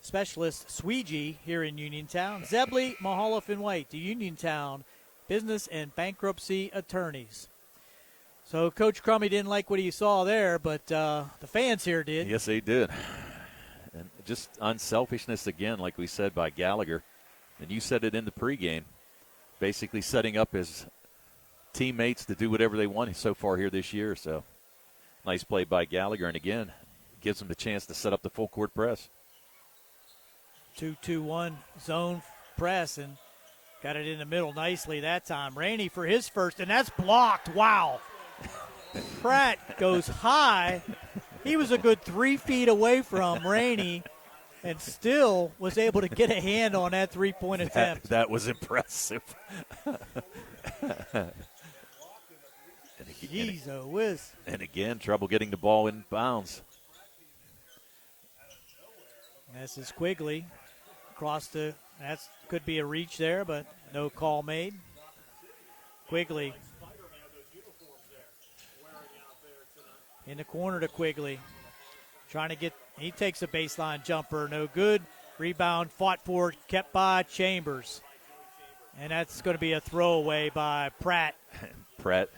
Specialist, Sweegee here in Uniontown, Zebley, Mahaloff & White, the Uniontown Business and Bankruptcy Attorneys. So Coach Crummy didn't like what he saw there, but the fans here did. Yes, they did. And just unselfishness again, like we said, by Gallagher. And you said it in the pregame, basically setting up his teammates to do whatever they want so far here this year. So nice play by Gallagher. And again, gives them the chance to set up the full court press. 2-2-1 zone press, and got it in the middle nicely that time. Rainey for his first, and that's blocked. Wow. Pratt goes high. He was a good 3 feet away from Rainey and still was able to get a hand on that three-point attempt. That was impressive. Jeez, oh whiz. And again, trouble getting the ball in bounds. This is Quigley. Across the, that could be a reach there, but no call made. Quigley. In the corner to Quigley. Trying to get, he takes a baseline jumper, no good. Rebound, fought for, kept by Chambers. And that's going to be a throwaway by Pratt. Pratt,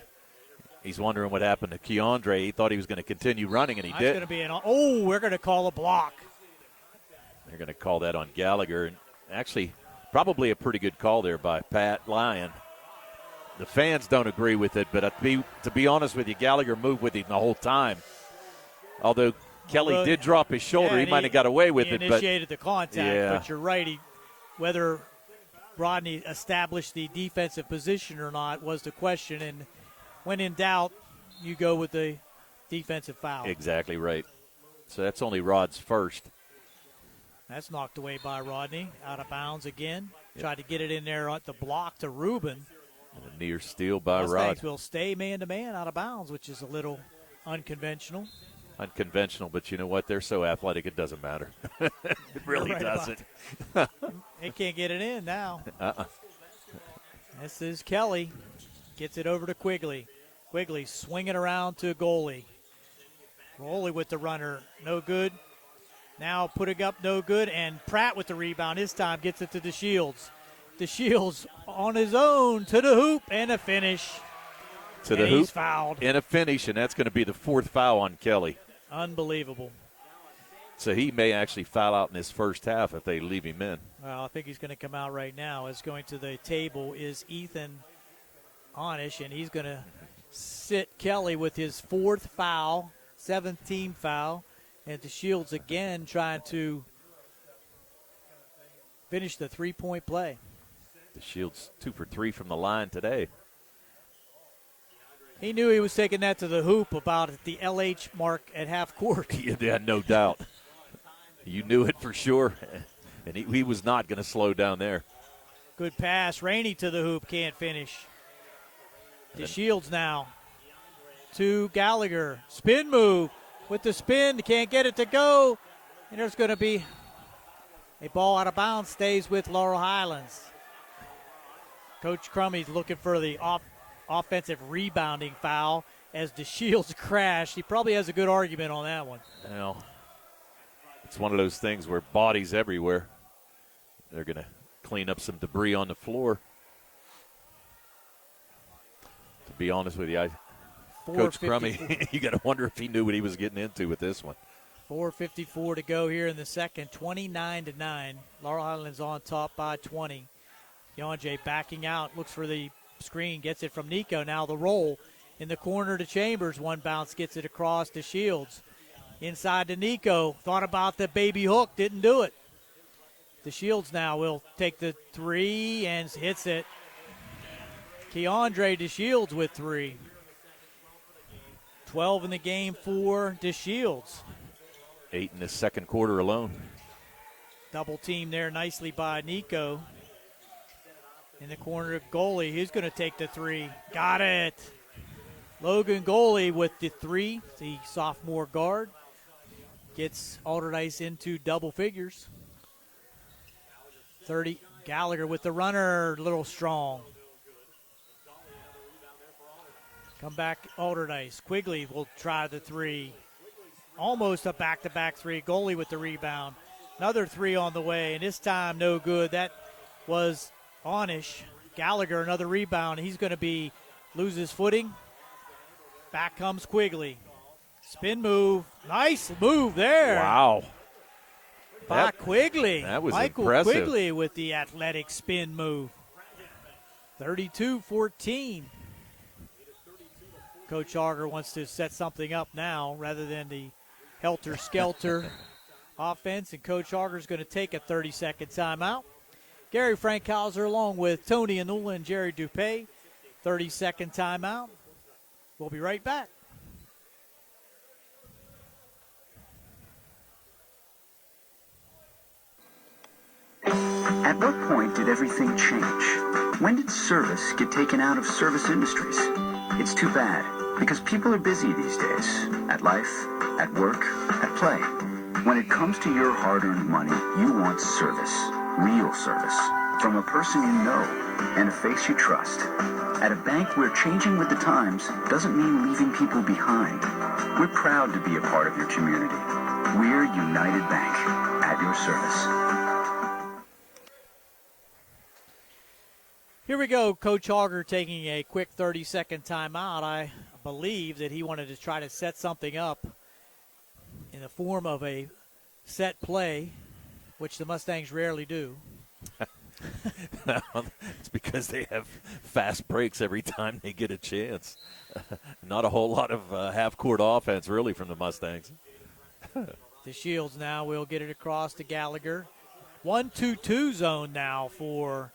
he's wondering what happened to Keandre. He thought he was going to continue running, and he did. Going to be we're going to call a block. They're going to call that on Gallagher. And actually, probably a pretty good call there by Pat Lyon. The fans don't agree with it, but to be honest with you, Gallagher moved with him the whole time. Although Kelly did drop his shoulder, he might have got away with it. He initiated the contact, yeah. But you're right. Whether Rodney established the defensive position or not was the question. And when in doubt, you go with the defensive foul. Exactly right. So that's only Rod's first. That's knocked away by Rodney. Out of bounds again. Yep. Tried to get it in there at the block to Rubin. And a near steal by Mustangs Rod. will stay man-to-man out of bounds, which is a little unconventional. Unconventional, but you know what? They're so athletic it doesn't matter. It really doesn't. They can't get it in now. This is Kelly. Gets it over to Quigley. Quigley swinging around to goalie. Goalie with the runner. No good. Now putting up no good, and Pratt with the rebound. This time gets it to DeShields. DeShields on his own to the hoop and a finish. To the and hoop he's fouled. And a finish, and that's going to be the fourth foul on Kelly. Unbelievable. So he may actually foul out in his first half if they leave him in. Well, I think he's going to come out right now. As going to the table is Ethan Onish, and he's going to sit Kelly with his fourth foul, 7th foul. And DeShields again trying to finish the three-point play. DeShields 2 for 3 from the line today. He knew he was taking that to the hoop about at the LH mark at half court. Yeah, no doubt. You knew it for sure. And he was not going to slow down there. Good pass. Rainey to the hoop. Can't finish. DeShields now to Gallagher. Spin move with the spin. Can't get it to go. And there's going to be a ball out of bounds. Stays with Laurel Highlands. Coach Crummey's looking for the offensive rebounding foul as DeShields crashed. He probably has a good argument on that one. Well, it's one of those things where bodies everywhere. They're going to clean up some debris on the floor. To be honest with you, Coach Crummey, you got to wonder if he knew what he was getting into with this one. 4:54 to go here in the second, 29-9. Laurel Highlands on top by 20. Yonjay backing out, looks for the screen, gets it from Nico. Now the roll in the corner to Chambers. One bounce gets it across to Shields. Inside to Nico. Thought about the baby hook, didn't do it. The Shields now will take the three and hits it. Keandre DeShields with 3. 12 in the game for DeShields. 8 in the second quarter alone. Double team there nicely by Nico. In the corner of goalie, he's going to take the 3. Got it. Logan Goalie with the 3, the sophomore guard. Gets Alderdice into double figures. 30, Gallagher with the runner, a little strong. Come back, Alderdice. Quigley will try the 3. Almost a back-to-back 3. Goalie with the rebound. Another 3 on the way, and this time no good. That was Onish. Gallagher, another rebound. He's going to lose his footing. Back comes Quigley. Spin move. Nice move there. Wow. By Quigley. That was Michael impressive. Quigley with the athletic spin move. 32-14. Coach Auger wants to set something up now rather than the helter-skelter offense, and Coach Auger is going to take a 30-second timeout. Gary Frankhauser along with Tony Anula and Jerry Dupay. 30-second timeout. We'll be right back. At what point did everything change? When did service get taken out of service industries? It's too bad, because people are busy these days. At life, at work, at play. When it comes to your hard-earned money, you want service. Real service. From a person you know and a face you trust. At a bank where changing with the times doesn't mean leaving people behind. We're proud to be a part of your community. We're United Bank, at your service. Here we go. Coach Auger taking a quick 30-second timeout. I believe that he wanted to try to set something up in the form of a set play which the Mustangs rarely do. It's because they have fast breaks every time they get a chance. Not a whole lot of half-court offense, really, from the Mustangs. The Shields now will get it across to Gallagher. 1-2-2 zone now for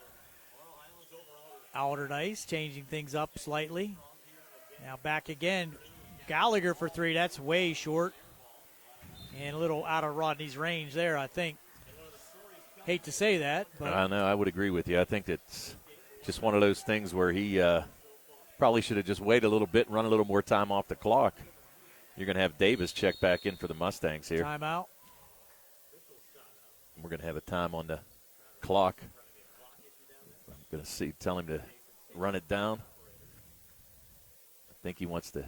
Alderdice, changing things up slightly. Now back again. Gallagher for three. That's way short. And a little out of Rodney's range there, I think. Hate to say that. But I know. I would agree with you. I think it's just one of those things where he probably should have just waited a little bit and run a little more time off the clock. You're going to have Davis check back in for the Mustangs here. Timeout. We're going to have a time on the clock. I'm going to tell him to run it down. I think he wants to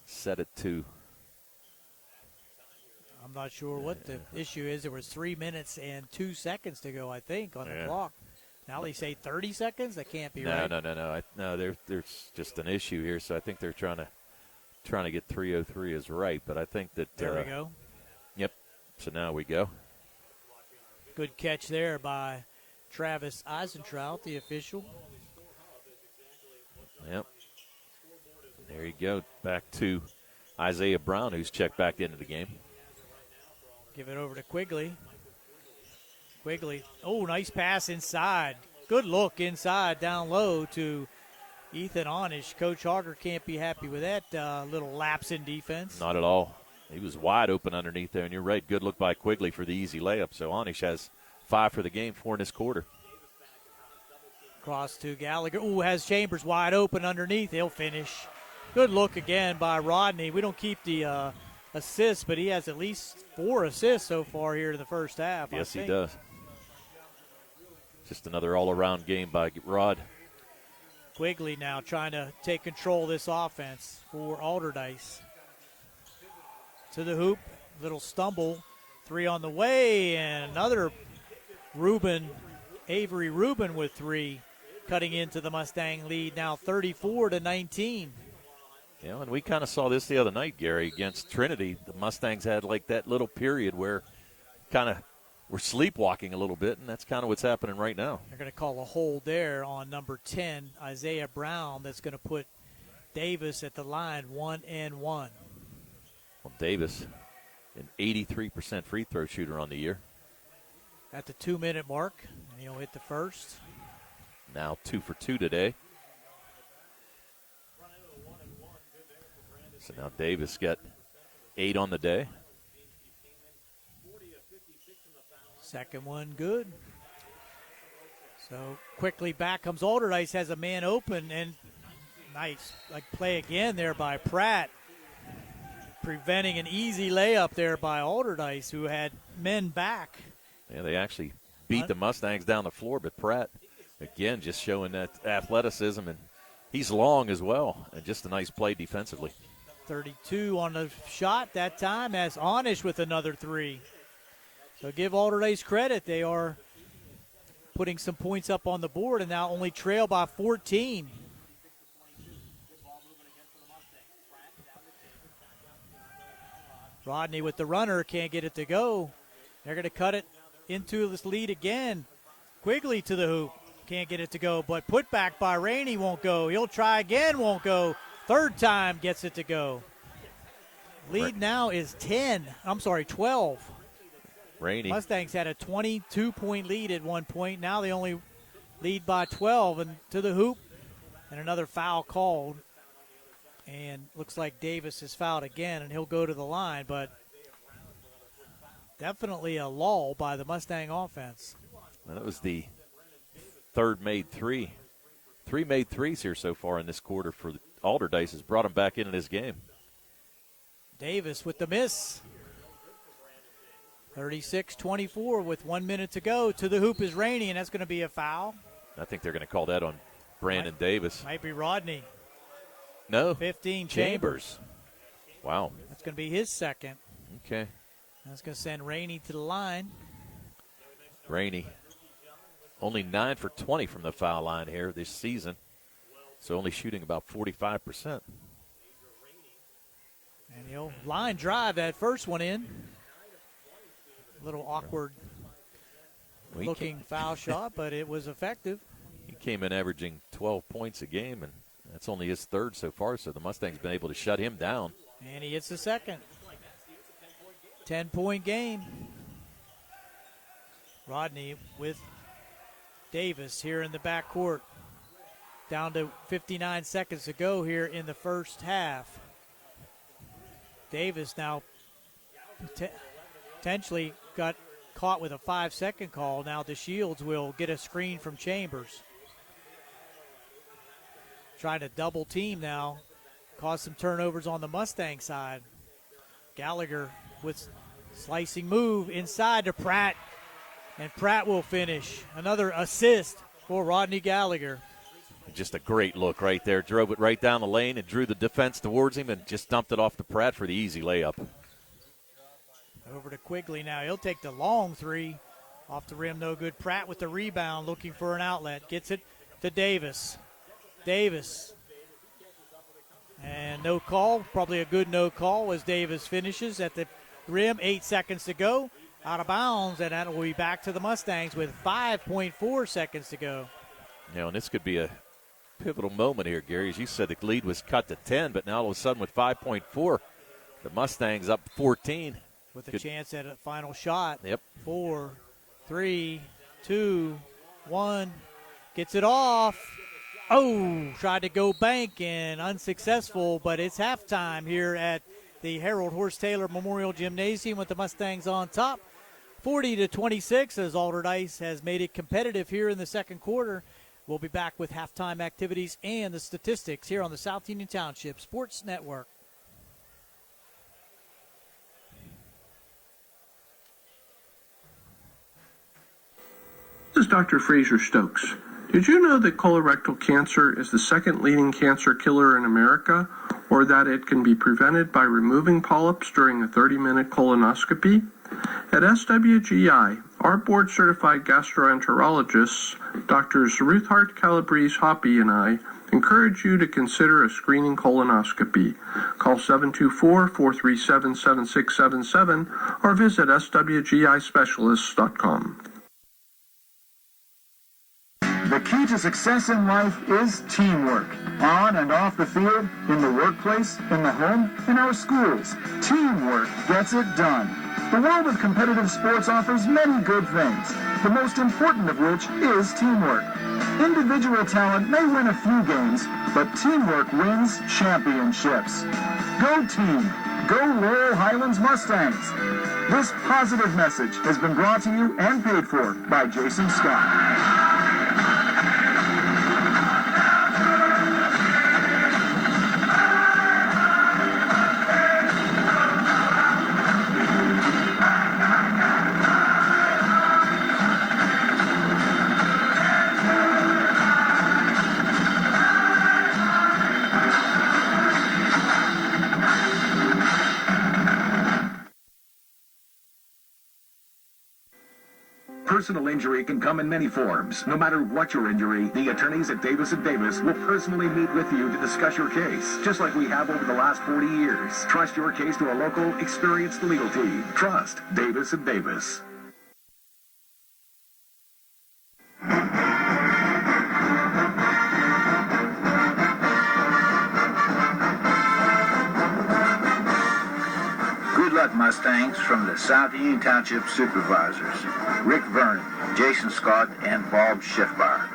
set it to. I'm not sure what the issue is. There was 3 minutes and 2 seconds to go, I think, on the clock. Now they say 30 seconds? That can't be right. No. There's just an issue here, so I think they're trying to get 3:03 is right. But I think that there we go. Yep. So now we go. Good catch there by Travis Eisentrout, the official. Yep. There you go. Back to Isaiah Brown, who's checked back into the game. Give it over to Quigley. Quigley. Oh, nice pass inside. Good look inside, down low to Ethan Onish. Coach Harger can't be happy with that little lapse in defense. Not at all. He was wide open underneath there, and you're right. Good look by Quigley for the easy layup. So Onish has 5 for the game, 4 in this quarter. Cross to Gallagher. Ooh, has Chambers wide open underneath. He'll finish. Good look again by Rodney. We don't keep the assists, but he has at least 4 assists so far here in the first half. Yes, he does. Just another all-around game by Rod. Quigley now trying to take control of this offense for Alderdice. To the hoop, little stumble. 3 on the way, and another Avery Rubin with 3, cutting into the Mustang lead now 34-19. Yeah, and we kind of saw this the other night, Gary, against Trinity. The Mustangs had like that little period where kind of were sleepwalking a little bit, and that's kind of what's happening right now. They're going to call a hold there on number 10, Isaiah Brown. That's going to put Davis at the line 1-1. Well, Davis, an 83% free throw shooter on the year. At the 2-minute mark, and he'll hit the first. Now 2 for 2 today. So now Davis got 8 on the day. Second one good. So quickly back comes Alderdice, has a man open, and nice play again there by Pratt, preventing an easy layup there by Alderdice, who had men back. Yeah, they actually beat the Mustangs down the floor, but Pratt, again, just showing that athleticism, and he's long as well, and just a nice play defensively. 32 on the shot that time, as Onish with another 3. So give Alderdice credit. They are putting some points up on the board and now only trail by 14. Rodney with the runner, can't get it to go. They're going to cut it into this lead again. Quigley to the hoop, can't get it to go, but put back by Rainey won't go. He'll try again, won't go. Third time gets it to go. Lead now is 12. Rainey. Mustangs had a 22-point lead at one point. Now they only lead by 12, and to the hoop, and another foul called. And looks like Davis is fouled again, and he'll go to the line, but definitely a lull by the Mustang offense. That was the third made 3. 3 made 3s here so far in this quarter for Alderdice has brought him back into this game. Davis with the miss. 36-24 with 1 minute to go. To the hoop is Rainey, and that's going to be a foul. I think they're going to call that on Brandon Davis. Might be Rodney. No. 15 Chambers. Wow. That's going to be his second. Okay. That's going to send Rainey to the line. Rainey only 9 for 20 from the foul line here this season, so only shooting about 45%. And he'll line drive that first one in. little awkward looking foul shot, but it was effective. He came in averaging 12 points a game, and that's only his third so far, so the Mustangs been able to shut him down. And he hits the second. 10-point game. Rodney with Davis here in the backcourt. Down to 59 seconds to go here in the first half. Davis now potentially got caught with a 5-second call. Now DeShields will get a screen from Chambers. Trying to double team now. Cause some turnovers on the Mustang side. Gallagher with slicing move inside to Pratt. And Pratt will finish. Another assist for Rodney Gallagher. Just a great look right there. Drove it right down the lane and drew the defense towards him and just dumped it off to Pratt for the easy layup. Over to Quigley now. He'll take the long three. Off the rim, no good. Pratt with the rebound, looking for an outlet. Gets it to Davis. Davis. And no call. Probably a good no call as Davis finishes at the rim. 8 seconds to go. Out of bounds, and that will be back to the Mustangs with 5.4 seconds to go. You know, and this could be a pivotal moment here, Gary. As you said, the lead was cut to 10, but now all of a sudden with 5.4, the Mustangs up 14. With a chance at a final shot. Yep. 4, 3, 2, 1. Gets it off. Oh, tried to go bank and unsuccessful, but it's halftime here at the Harold Horse Taylor Memorial Gymnasium with the Mustangs on top. 40-26 as Allderdice has made it competitive here in the second quarter. We'll be back with halftime activities and the statistics here on the South Union Township Sports Network. This is Dr. Fraser Stokes. Did you know that colorectal cancer is the second leading cancer killer in America, or that it can be prevented by removing polyps during a 30-minute colonoscopy? At SWGI, our board-certified gastroenterologists, Drs. Ruth Hart, Calabrese, Hoppy, and I, encourage you to consider a screening colonoscopy. Call 724-437-7677 or visit swgispecialists.com. The key to success in life is teamwork. On and off the field, in the workplace, in the home, in our schools. Teamwork gets it done. The world of competitive sports offers many good things, the most important of which is teamwork. Individual talent may win a few games, but teamwork wins championships. Go team! Go Laurel Highlands Mustangs! This positive message has been brought to you and paid for by Jason Scott. Personal injury can come in many forms. No matter what your injury, the attorneys at Davis & Davis will personally meet with you to discuss your case, just like we have over the last 40 years. Trust your case to a local, experienced legal team. Trust Davis & Davis. Good luck, Mustangs, from the South Union Township Supervisors, Rick Vernon, Jason Scott, and Bob Schiffbar.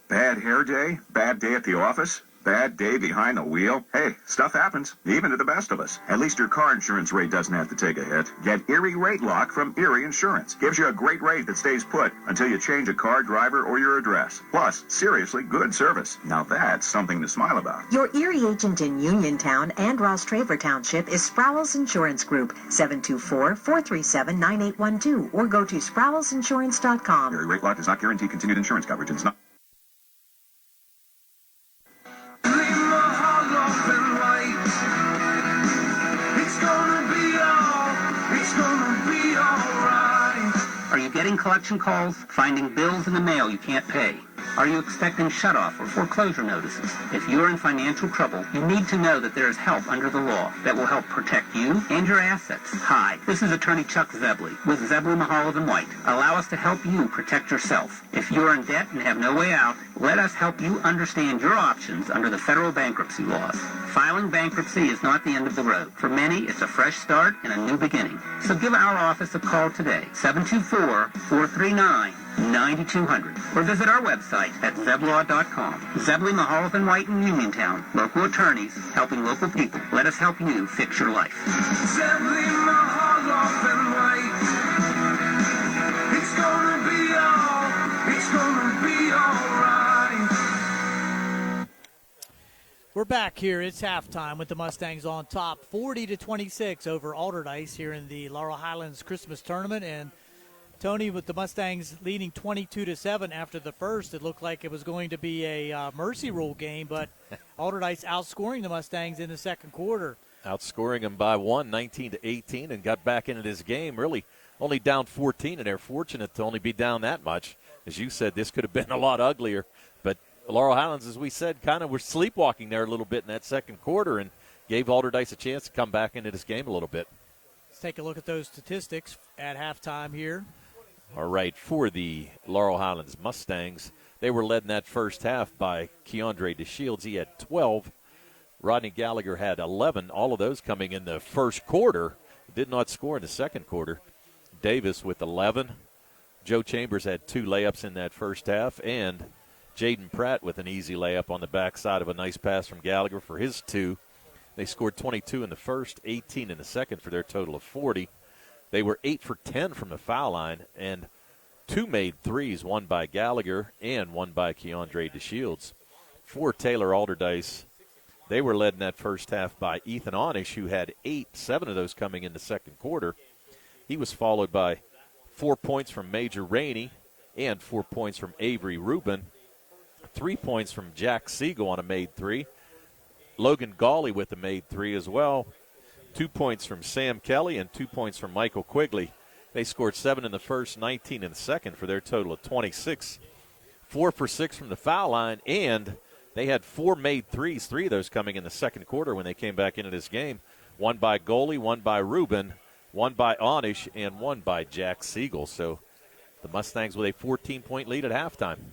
Bad hair day? Bad day at the office? Bad day behind the wheel? Hey, stuff happens, even to the best of us. At least your car insurance rate doesn't have to take a hit. Get Erie Rate Lock from Erie Insurance. Gives you a great rate that stays put until you change a car, driver, or your address. Plus, seriously good service. Now that's something to smile about. Your Erie agent in Uniontown and Ross Traver Township is Sprowls Insurance Group, 724-437-9812, or go to sprowlsinsurance.com. Erie Rate Lock does not guarantee continued insurance coverage and it's not... It's gonna be getting collection calls, finding bills in the mail you can't pay? Are you expecting shutoff or foreclosure notices? If you're in financial trouble, you need to know that there is help under the law that will help protect you and your assets. Hi, this is Attorney Chuck Zebley with Zebley, Mahalav & White. Allow us to help you protect yourself. If you're in debt and have no way out, let us help you understand your options under the federal bankruptcy laws. Filing bankruptcy is not the end of the road. For many, it's a fresh start and a new beginning. So give our office a call today, 724-439-9200, or visit our website at zeblaw.com. Zebley, Mahalav & White in Uniontown, local attorneys helping local people. Let us help you fix your life. Zebley, Mahalav & White. It's gonna be all right. We're back here. It's halftime with the Mustangs on top, 40-26 over Alderdice here in the Laurel Highlands Christmas Tournament. And Tony, with the Mustangs leading 22-7 after the first, it looked like it was going to be a mercy rule game, but Alderdice outscoring the Mustangs in the second quarter. Outscoring them by 19-18, and got back into this game really only down 14, and they're fortunate to only be down that much. As you said, this could have been a lot uglier, but Laurel Highlands, as we said, kind of were sleepwalking there a little bit in that second quarter and gave Alderdice a chance to come back into this game a little bit. Let's take a look at those statistics at halftime here. All right, for the Laurel Highlands Mustangs, they were led in that first half by Keandre DeShields. He had 12. Rodney Gallagher had 11, all of those coming in the first quarter. Did not score in the second quarter. Davis with 11. Joe Chambers had 2 layups in that first half, and Jaden Pratt with an easy layup on the backside of a nice pass from Gallagher for his 2. They scored 22 in the first, 18 in the second for their total of 40. They were 8 for 10 from the foul line, and 2 made threes, one by Gallagher and one by Keandre DeShields. For Taylor Alderdice, they were led in that first half by Ethan Onish, who had 8, 7 of those coming in the second quarter. He was followed by 4 points from Major Rainey and 4 points from Avery Rubin, 3 points from Jack Siegel on a made 3. Logan Gawley with a made 3 as well. 2 points from Sam Kelly and 2 points from Michael Quigley. They scored 7 in the first, 19 in the second for their total of 26. 4 for 6 from the foul line, and they had 4 made threes, 3 of those coming in the second quarter when they came back into this game. One by Gawley, one by Rubin, one by Onish, and one by Jack Siegel. So the Mustangs with a 14-point lead at halftime.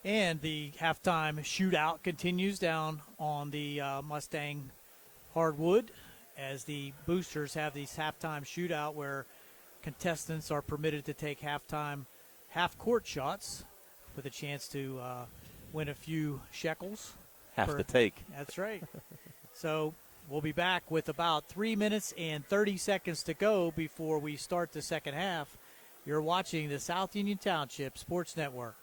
And the halftime shootout continues down on the Mustang hardwood as the boosters have these halftime shootout where contestants are permitted to take halftime half-court shots with a chance to win a few shekels. Half the take. That's right. So we'll be back with about 3 minutes and 30 seconds to go before we start the second half. You're watching the South Union Township Sports Network.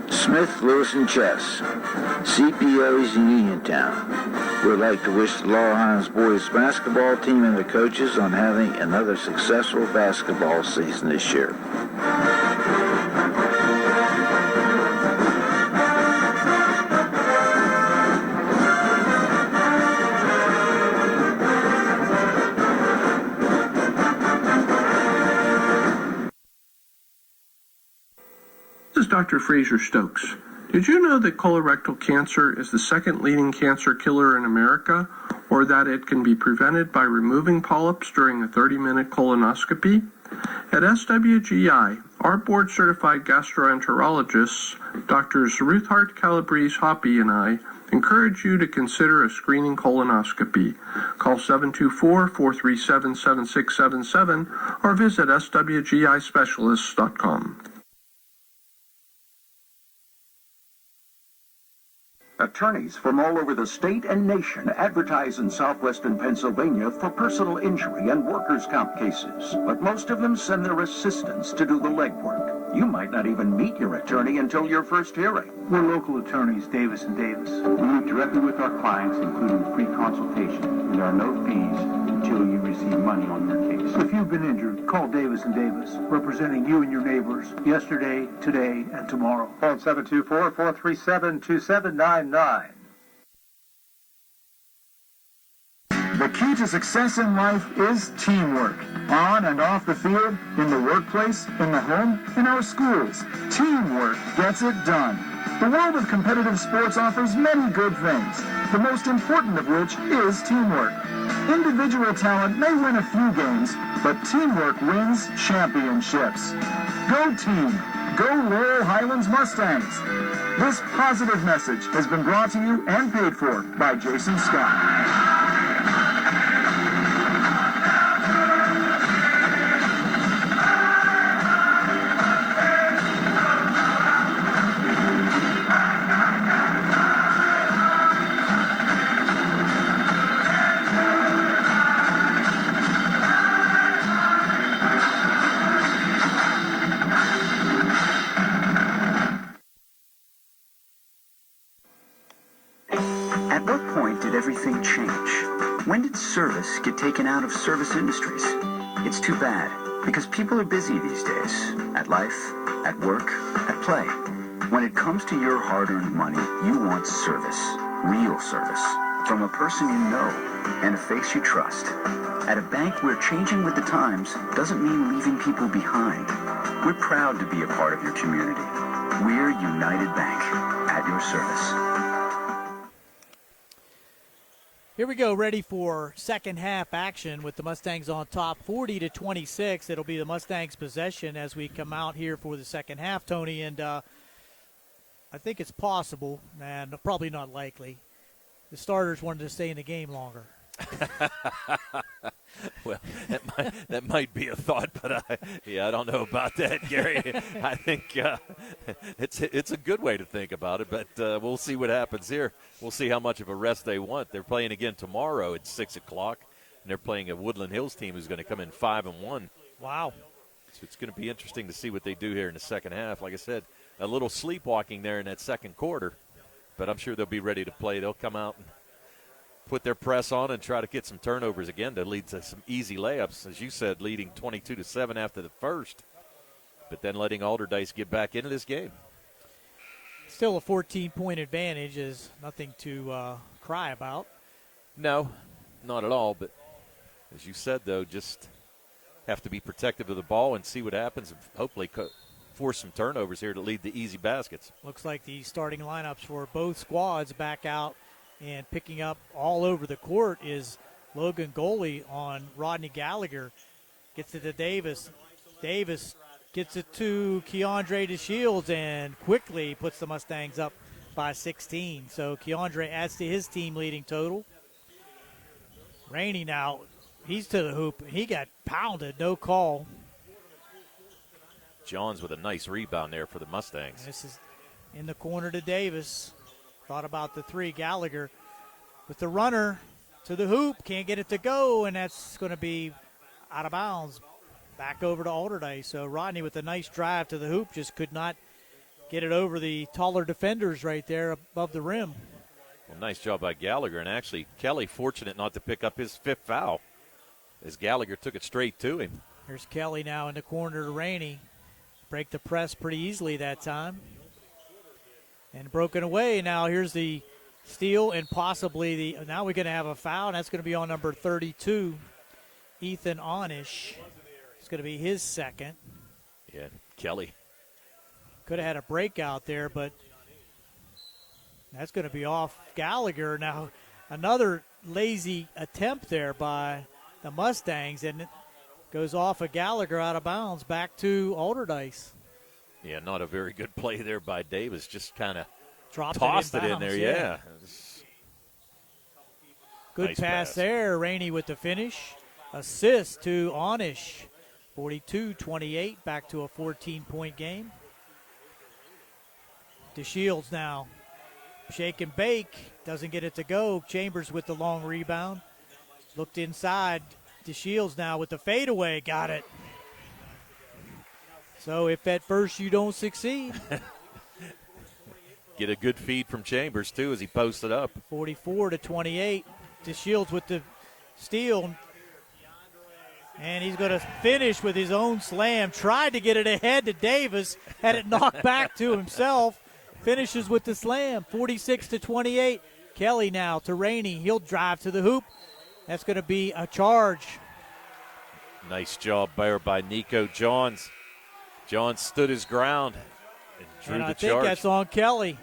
Smith, Lewis & Chess, CPOs in Uniontown. We'd like to wish the Laurel Highlands boys basketball team and the coaches on having another successful basketball season this year. This is Dr. Fraser Stokes. Did you know that colorectal cancer is the second leading cancer killer in America, or that it can be prevented by removing polyps during a 30-minute colonoscopy? At SWGI, our board-certified gastroenterologists, Drs. Ruthart Calabrese Hoppy and I, encourage you to consider a screening colonoscopy. Call 724-437-7677 or visit swgispecialists.com. Attorneys from all over the state and nation advertise in southwestern Pennsylvania for personal injury and workers' comp cases, but most of them send their assistants to do the legwork. You might not even meet your attorney until your first hearing. We're local attorneys, Davis & Davis. We meet directly with our clients, including free consultation, and there are no fees until you receive money on your case. If you've been injured, call Davis & Davis, representing you and your neighbors yesterday, today, and tomorrow. Phone 724-437-2799. The key to success in life is teamwork. On and off the field, in the workplace, in the home, in our schools. Teamwork gets it done. The world of competitive sports offers many good things, the most important of which is teamwork. Individual talent may win a few games, but teamwork wins championships. Go team! Go Laurel Highlands Mustangs! This positive message has been brought to you and paid for by Jason Scott. At what point did everything change? When did service get taken out of service industries? It's too bad, because people are busy these days. At life, at work, at play. When it comes to your hard-earned money, you want service. Real service. From a person you know and a face you trust. At a bank where changing with the times doesn't mean leaving people behind. We're proud to be a part of your community. We're United Bank, at your service. Here we go, ready for second half action with the Mustangs on top, 40-26. It'll be the Mustangs' possession as we come out here for the second half, Tony. And I think it's possible, and probably not likely, the starters wanted to stay in the game longer. Well, that might be a thought, but I don't know about that, Gary. I think it's a good way to think about it, but we'll see what happens here. We'll see how much of a rest they want. They're playing again tomorrow at 6 o'clock, and they're playing a Woodland Hills team who's going to come in 5-1. Wow. So it's going to be interesting to see what they do here in the second half. Like I said, a little sleepwalking there in that second quarter, but I'm sure they'll be ready to play. They'll come out and put their press on and try to get some turnovers again to lead to some easy layups, as you said, leading 22-7 after the first, but then letting Alderdice get back into this game. Still a 14-point advantage is nothing to cry about. No, not at all, but as you said, though, just have to be protective of the ball and see what happens and hopefully force some turnovers here to lead to easy baskets. Looks like the starting lineups for both squads back out. And picking up all over the court is Logan Goalie on Rodney Gallagher. Gets it to Davis. Davis gets it to Keandre DeShields and quickly puts the Mustangs up by 16. So Keandre adds to his team leading total. Rainey now, he's to the hoop. He got pounded, no call. Johns with a nice rebound there for the Mustangs. And this is in the corner to Davis. Thought about the three. Gallagher with the runner to the hoop. Can't get it to go, and that's going to be out of bounds. Back over to Alderdice. So Rodney with a nice drive to the hoop just could not get it over the taller defenders right there above the rim. Well, nice job by Gallagher. And actually, Kelly fortunate not to pick up his fifth foul as Gallagher took it straight to him. Here's Kelly now in the corner to Rainey. Break the press pretty easily that time. And broken away. Now here's the steal and possibly now we're going to have a foul, and that's going to be on number 32, Ethan Onish. It's going to be his second. Yeah, Kelly. Could have had a breakout there, but that's going to be off Gallagher. Now another lazy attempt there by the Mustangs, and it goes off of Gallagher out of bounds back to Alderdice. Yeah, not a very good play there by Davis. Just kind of tossed it in there, yeah. Good nice pass there. Rainey with the finish. Assist to Onish. 42-28, back to a 14-point game. DeShields now. Shake and bake. Doesn't get it to go. Chambers with the long rebound. Looked inside. DeShields now with the fadeaway. Got it. So if at first you don't succeed. Get a good feed from Chambers, too, as he posted up. 44-28. DeShields with the steal. And he's going to finish with his own slam. Tried to get it ahead to Davis. Had it knocked back to himself. Finishes with the slam. 46-28. Kelly now to Rainey. He'll drive to the hoop. That's going to be a charge. Nice job there by Nico Johns. Johns stood his ground and drew And the I think charge. that's on Kelly.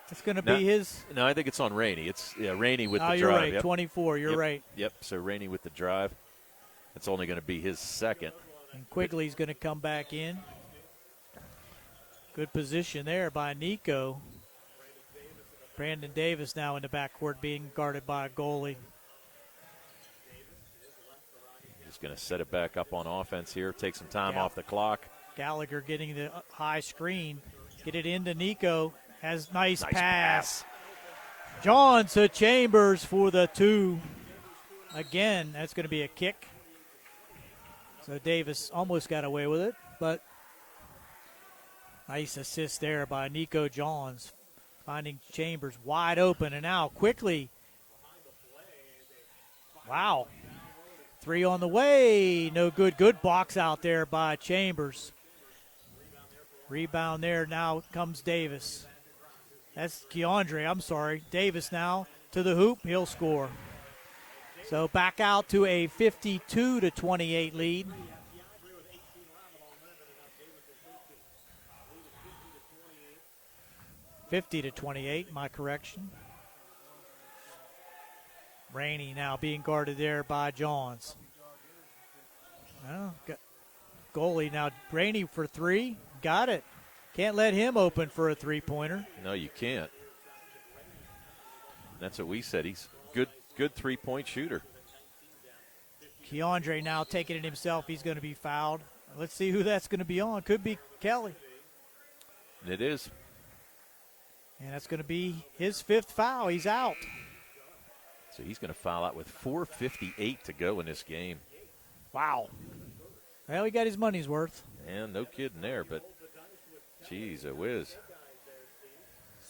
It's going to be his. No, I think it's on Rainey. It's Rainey with the drive. You're right, Yep. 24. You're Yep. right. Yep, so Rainey with the drive. It's only going to be his second. And Quigley's going to come back in. Good position there by Nico. Brandon Davis now in the backcourt being guarded by a goalie. He's going to set it back up on offense here, take some time off the clock. Gallagher getting the high screen. Get it into Nico. Has nice pass. John to Chambers for the 2. Again, that's going to be a kick. So Davis almost got away with it, but nice assist there by Nico Johns, finding Chambers wide open, and now quickly. Wow. 3 on the way. No good. Good box out there by Chambers. Rebound there. Now comes Davis. That's Keandre. I'm sorry. Davis now to the hoop. He'll score. So back out to a 52-28 lead. (50-28), my correction. Rainey now being guarded there by Johns. Well, goalie now. Rainey for 3. Got it. Can't let him open for a three-pointer. No, you can't. That's what we said. He's good three-point shooter. Keandre now taking it himself. He's going to be fouled. Let's see who that's going to be on. Could be Kelly. It is. And that's going to be his 5th foul. He's out. So he's going to foul out with 4:58 to go in this game. Wow. Well, he got his money's worth. And no kidding there, but geez, a whiz.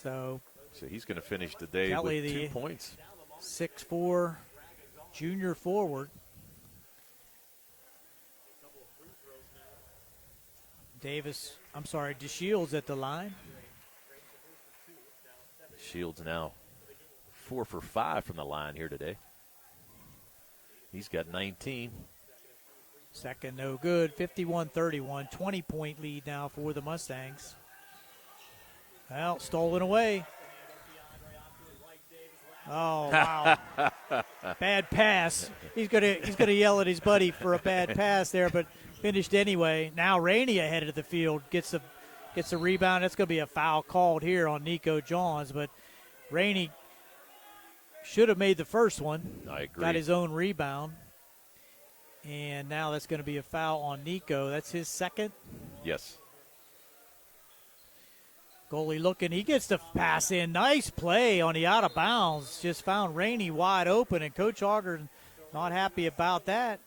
So he's going to finish the day Kelly, with 2 the points. 6'4" junior forward. DeShields at the line. Shields now 4 for 5 from the line here today. He's got 19. Second, no good. 51-31, 20-point lead now for the Mustangs. Well, stolen away. Oh, wow. Bad pass. He's gonna yell at his buddy for a bad pass there, but finished anyway. Now Rainey ahead of the field gets a rebound. That's going to be a foul called here on Nico Johns, but Rainey should have made the first one. I agree. Got his own rebound. And now that's going to be a foul on Nico. That's his second. Yes. Goalie looking. He gets the pass in. Nice play on the out of bounds. Just found Rainey wide open, and Coach Auger not happy about that.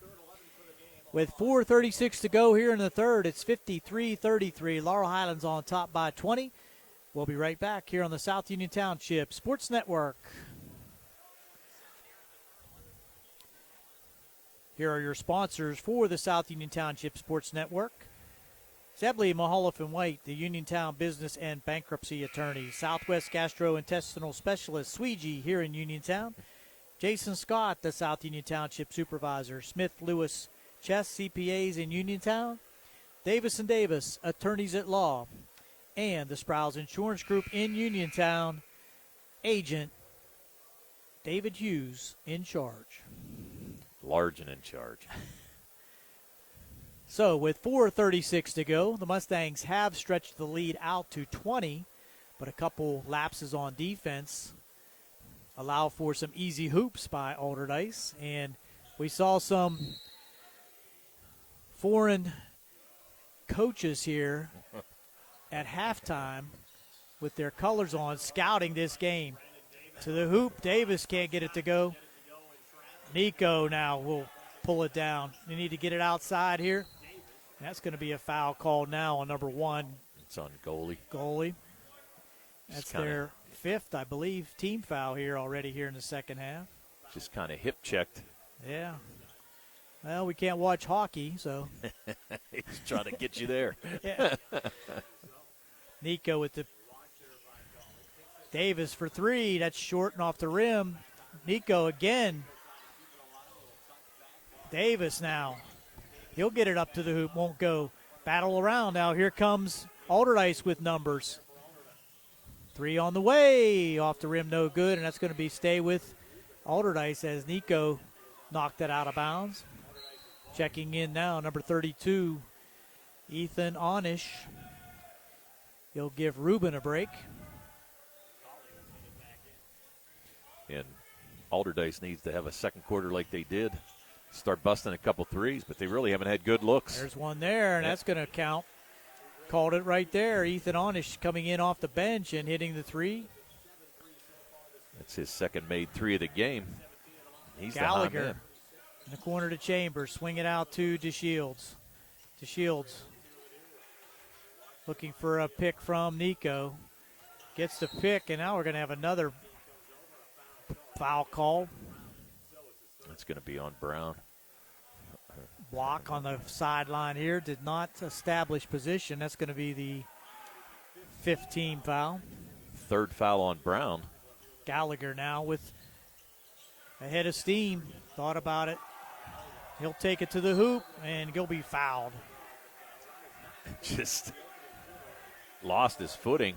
With 4:36 to go here in the third, it's 53-33. Laurel Highlands on top by 20. We'll be right back here on the South Union Township Sports Network. Here are your sponsors for the South Union Township Sports Network. Zebley, Mahaloff & White, the Uniontown business and bankruptcy attorney. Southwest Gastrointestinal Specialist, Sweegee, here in Uniontown. Jason Scott, the South Union Township supervisor. Smith Lewis Chess CPAs in Uniontown. Davis & Davis, attorneys at law. And the Sprouse Insurance Group in Uniontown. Agent David Hughes in charge. Large and in charge. So with 4:36 to go, the Mustangs have stretched the lead out to 20, but a couple lapses on defense allow for some easy hoops by Alderdice. And we saw some foreign coaches here at halftime with their colors on, scouting this game. To the hoop, Davis can't get it to go. Nico now will pull it down. They need to get it outside here. That's going to be a foul called now on number 1. It's on goalie. That's their 5th, I believe, team foul here already here in the second half. Just kind of hip checked. Yeah. Well, we can't watch hockey, so. He's trying to get you there. Yeah. Nico with the Davis for 3. That's short and off the rim. Nico again Davis now. He'll get it up to the hoop, won't go. Battle around now. Here comes Alderdice with numbers. 3 on the way. Off the rim, no good, and that's going to be stay with Alderdice as Nico knocked it out of bounds. Checking in now, number 32, Ethan Onish. He'll give Ruben a break. And Alderdice needs to have a second quarter like they did. Start busting a couple threes, but they really haven't had good looks. There's one there, and that's going to count. Called it right there. Ethan Onish coming in off the bench and hitting the three. That's his second made three of the game. He's Gallagher the hot man. in the corner to Chambers. Swing it out to DeShields. DeShields looking for a pick from Nico. Gets the pick, and now we're going to have another foul call. That's going to be on Brown. Block on the sideline here. Did not establish position. That's going to be the 15 foul. Third foul on Brown. Gallagher now with a head of steam. Thought about it. He'll take it to the hoop, and he'll be fouled. Just lost his footing.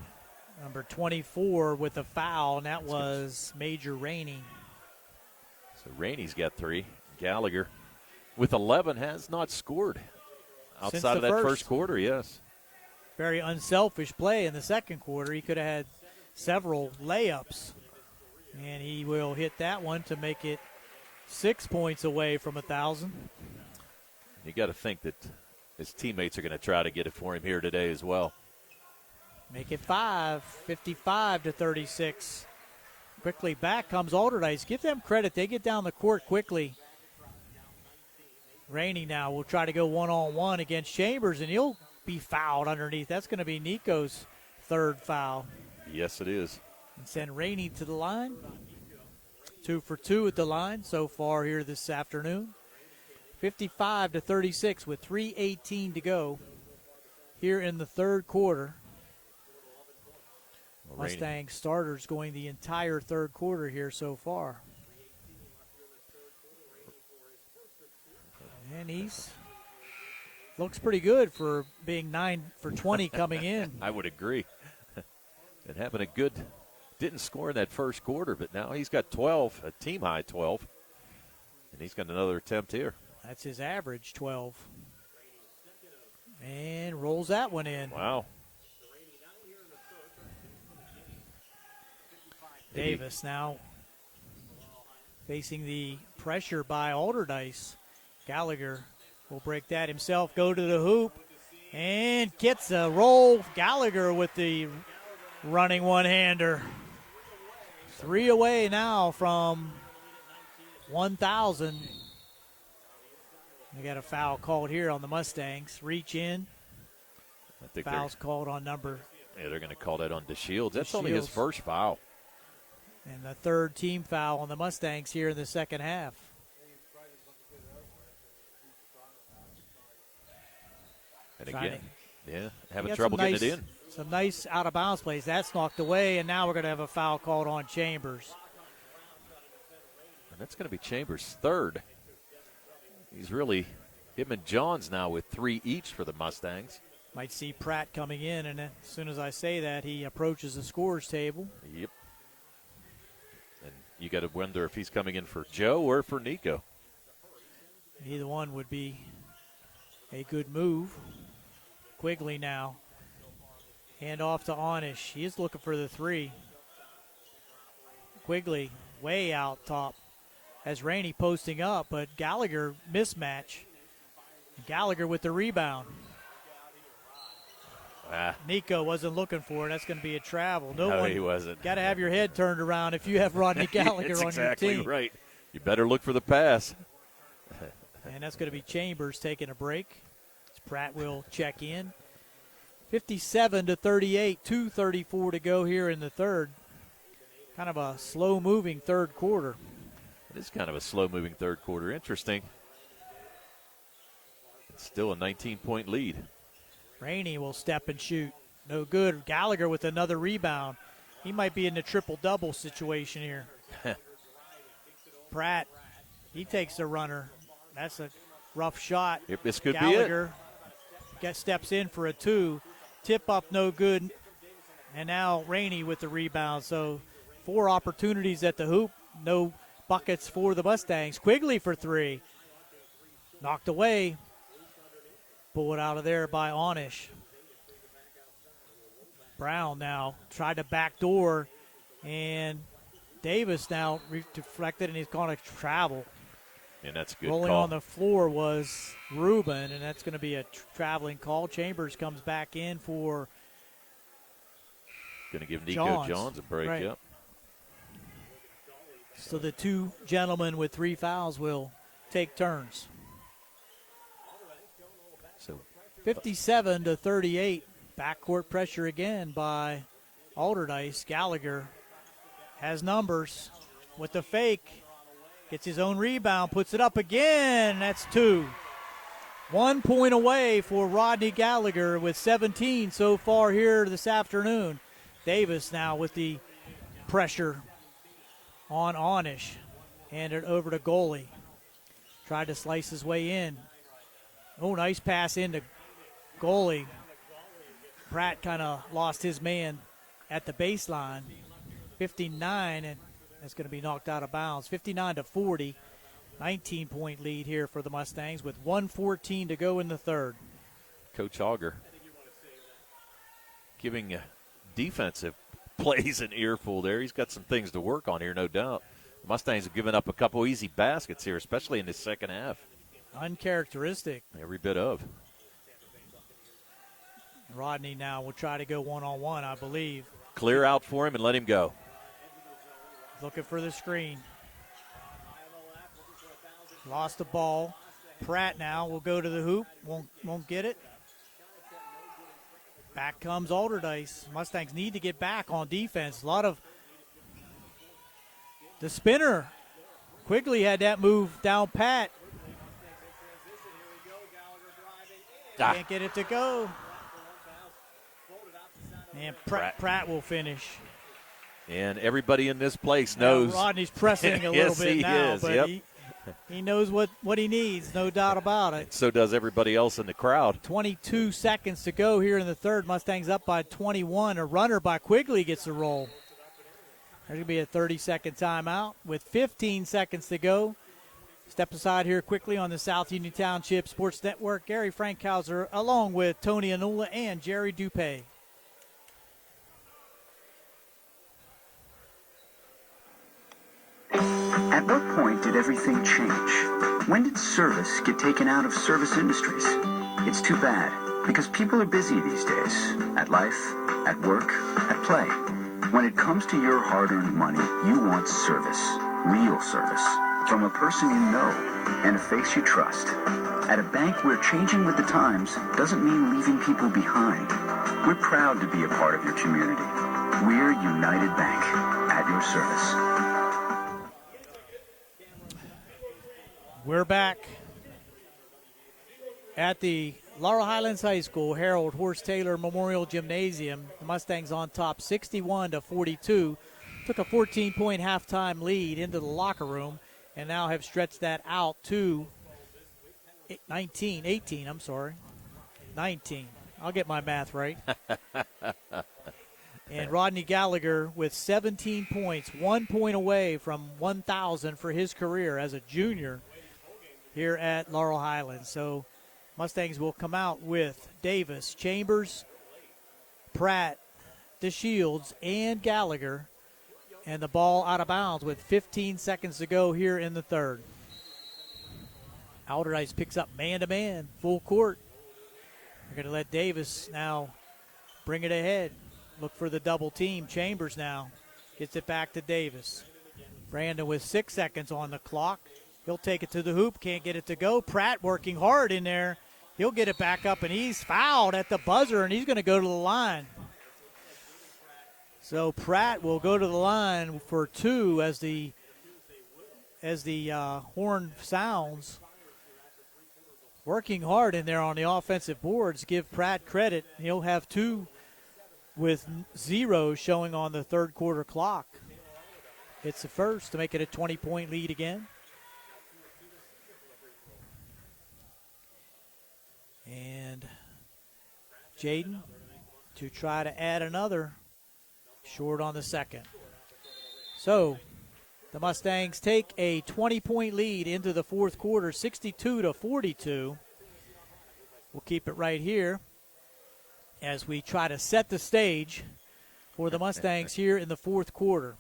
Number 24 with a foul, and that was Major Rainey. So Rainey's got three. Gallagher with 11 has not scored outside of that first quarter, yes. Very unselfish play in the second quarter. He could have had several layups, and he will hit that one to make it 6 points away from 1,000. You got to think that his teammates are going to try to get it for him here today as well. Make it 55-36. Quickly back comes Alderdice. Give them credit. They get down the court quickly. Rainey now will try to go one-on-one against Chambers, and he'll be fouled underneath. That's going to be Nico's third foul. Yes, it is. And send Rainey to the line. 2 for 2 at the line so far here this afternoon. 55-36 with 3:18 to go here in the third quarter. Mustang starters going the entire third quarter here so far. And he's looks pretty good for being 9 for 20 coming in. I would agree. And having a good, didn't score in that first quarter, but now he's got 12, a team high 12. And he's got another attempt here. That's his average, 12. And rolls that one in. Wow. Davis now facing the pressure by Alderdice. Gallagher will break that himself, go to the hoop, and gets a roll. Gallagher with the running one-hander. 3 away now from 1,000. We got a foul called here on the Mustangs. Reach in. I think Foul's called on number. Yeah, they're going to call that on DeShields. That's only his first foul. And the third team foul on the Mustangs here in the second half. And again, having trouble getting getting it in. Some nice out-of-bounds plays. That's knocked away, and now we're going to have a foul called on Chambers. And that's going to be Chambers' third. He's really him and Johns now with 3 each for the Mustangs. Might see Pratt coming in, and as soon as I say that, he approaches the scorer's table. Yep. And you got to wonder if he's coming in for Joe or for Nico. Either one would be a good move. Quigley now. Hand off to Onish. He is looking for the 3. Quigley way out top. As Rainey posting up, but Gallagher mismatch. Gallagher with the rebound. Nico wasn't looking for it. That's going to be a travel. No, he wasn't. Got to have your head turned around if you have Rodney Gallagher on exactly your team. Right. You better look for the pass. And that's going to be Chambers taking a break. As Pratt will check in. 57-38, 2:34 to go here in the third. Kind of a slow-moving third quarter. It is kind of a slow-moving third quarter. Interesting. It's still a 19-point lead. Rainey will step and shoot. No good. Gallagher with another rebound. He might be in the triple-double situation here. Pratt, he takes the runner. That's a rough shot. If this could Gallagher steps in for a 2. Tip up, no good. And now Rainey with the rebound. So 4 opportunities at the hoop. No buckets for the Mustangs. Quigley for 3. Knocked away. Pulled out of there by Onish. Brown now tried to backdoor. And Davis now deflected, and he's going to travel. And that's a good Rolling call. on the floor was Rubin, and that's going to be a traveling call. Chambers comes back in for Going to give Nico Johns a break, right. Yep. So the 2 gentlemen with 3 fouls will take turns. So 57-38. Backcourt pressure again by Alderdice. Gallagher has numbers with the fake. Gets his own rebound, puts it up again. That's 2. 1 point away for Rodney Gallagher with 17 so far here this afternoon. Davis now with the pressure on Onish. Hand it over to goalie. Tried to slice his way in. Oh, nice pass into goalie. Pratt kind of lost his man at the baseline. 59, and that's going to be knocked out of bounds. 59-40. 19-point lead here for the Mustangs with 1:14 to go in the third. Coach Auger giving defensive plays an earful there. He's got some things to work on here, no doubt. The Mustangs have given up a couple easy baskets here, especially in the second half. Uncharacteristic. Every bit of. Rodney now will try to go one-on-one, I believe. Clear out for him and let him go. Looking for the screen. Lost the ball. Pratt now will go to the hoop. Won't get it. Back comes Alderdice. Mustangs need to get back on defense. A lot of the spinner. Quigley had that move down pat. Can't get it to go. And Pratt will finish. And everybody in this place knows. Rodney's pressing a little bit he now, is. but Yep. he knows what he needs, no doubt about it. So does everybody else in the crowd. 22 seconds to go here in the third. Mustangs up by 21. A runner by Quigley gets the roll. There's going to be a 30-second timeout with 15 seconds to go. Step aside here quickly on the South Union Township Sports Network. Gary Frankhauser along with Tony Anula and Jerry Dupay. At what point did everything change? When did service get taken out of service industries? It's too bad, because people are busy these days. At life, at work, at play. When it comes to your hard-earned money, you want service. Real service. From a person you know and a face you trust. At a bank where changing with the times doesn't mean leaving people behind. We're proud to be a part of your community. We're United Bank, at your service. We're back at the Laurel Highlands High School Harold Horst Taylor Memorial Gymnasium. The Mustangs on top 61-42. Took a 14-point halftime lead into the locker room and now have stretched that out to 19. I'll get my math right. And Rodney Gallagher with 17 points, 1 point away from 1,000 for his career as a junior here at Laurel Highlands. So Mustangs will come out with Davis, Chambers, Pratt, DeShields, and Gallagher. And the ball out of bounds with 15 seconds to go here in the third. Alderdice picks up man-to-man, full court. They're going to let Davis now bring it ahead. Look for the double team. Chambers now gets it back to Davis. Brandon with 6 seconds on the clock. He'll take it to the hoop, can't get it to go. Pratt working hard in there. He'll get it back up, and he's fouled at the buzzer, and he's going to go to the line. So Pratt will go to the line for 2 as the horn sounds. Working hard in there on the offensive boards. Give Pratt credit. He'll have 2 with 0 showing on the third quarter clock. It's the first to make it a 20-point lead again. Jaden to try to add another. Short on the second. So the Mustangs take a 20-point lead into the fourth quarter, 62-42. We'll keep it right here as we try to set the stage for the Mustangs here in the fourth quarter.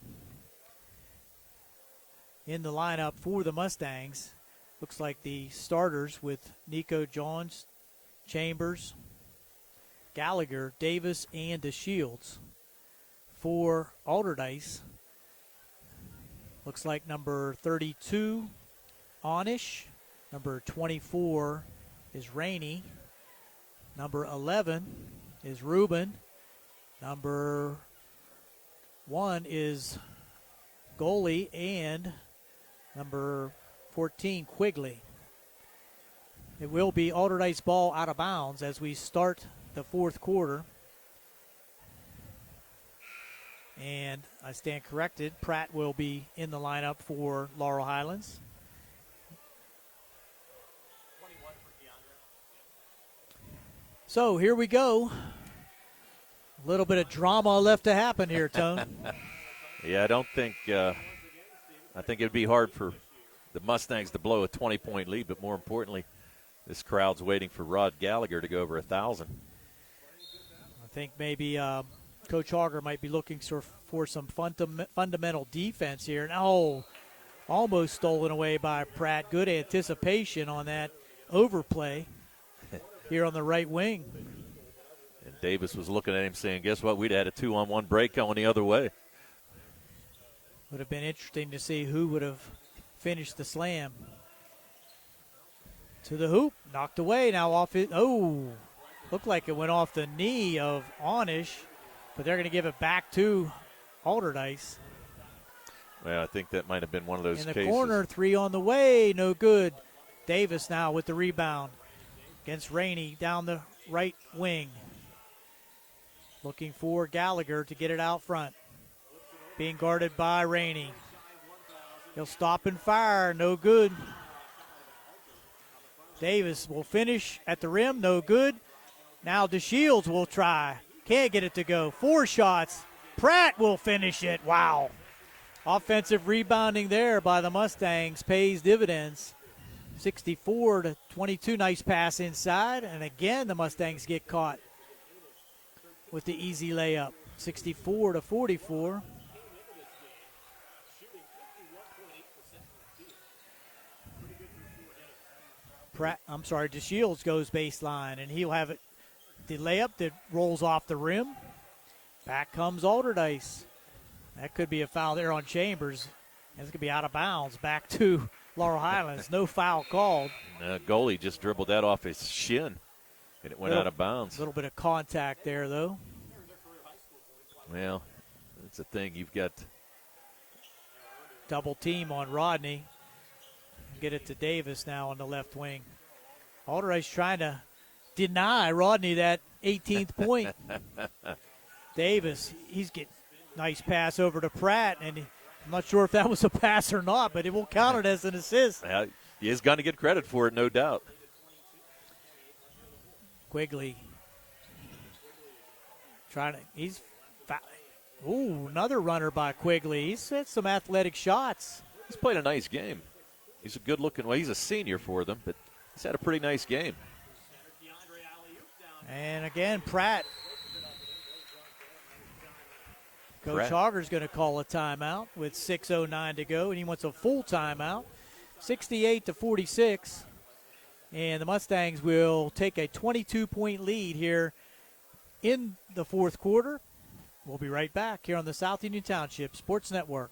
In the lineup for the Mustangs, looks like the starters with Nico Johns, Chambers, Gallagher, Davis, and DeShields. For Alderdice, looks like number 32, Onish. Number 24 is Rainey. Number 11 is Ruben. Number 1 is Goalie, and number 14, Quigley. It will be Alderdice ball out of bounds as we start the fourth quarter. And I stand corrected. Pratt will be in the lineup for Laurel Highlands. So here we go. A little bit of drama left to happen here, Tone. Yeah, I think it would be hard for the Mustangs to blow a 20-point lead, but more importantly, this crowd's waiting for Rod Gallagher to go over 1,000. I think maybe Coach Auger might be looking for some fundamental defense here. And almost stolen away by Pratt. Good anticipation on that overplay here on the right wing. And Davis was looking at him saying, guess what, we'd had a 2-on-1 break going the other way. Would have been interesting to see who would have finished the slam. To the hoop, knocked away, now off it. Looked like it went off the knee of Onish, but they're going to give it back to Alderdice. Well, I think that might have been one of those cases. In the corner, 3 on the way, no good. Davis now with the rebound against Rainey down the right wing. Looking for Gallagher to get it out front. Being guarded by Rainey. He'll stop and fire, no good. Davis will finish at the rim, no good. Now DeShields will try. Can't get it to go. 4 shots. Pratt will finish it. Wow. Offensive rebounding there by the Mustangs pays dividends. 64-22. Nice pass inside. And again, the Mustangs get caught with the easy layup. 64-44. DeShields goes baseline, and he'll have it. The layup that rolls off the rim. Back comes Alderdice. That could be a foul there on Chambers. It's going to be out of bounds. Back to Laurel Highlands. No foul called. Goalie just dribbled that off his shin, and it went out of bounds. A little bit of contact there, though. Well, that's the thing. You've got double team on Rodney. Get it to Davis now on the left wing. Alderdice trying to deny Rodney that 18th point. Davis, he's getting nice pass over to Pratt, and I'm not sure if that was a pass or not, but it will count it as an assist. He is going to get credit for it, no doubt. Quigley another runner by Quigley. He's had some athletic shots. He's played a nice game. He's a good-looking. Well, he's a senior for them, but he's had a pretty nice game. And again, Pratt. Coach Auger's going to call a timeout with 6:09 to go, and he wants a full timeout. 68-46, and the Mustangs will take a 22-point lead here in the fourth quarter. We'll be right back here on the South Union Township Sports Network.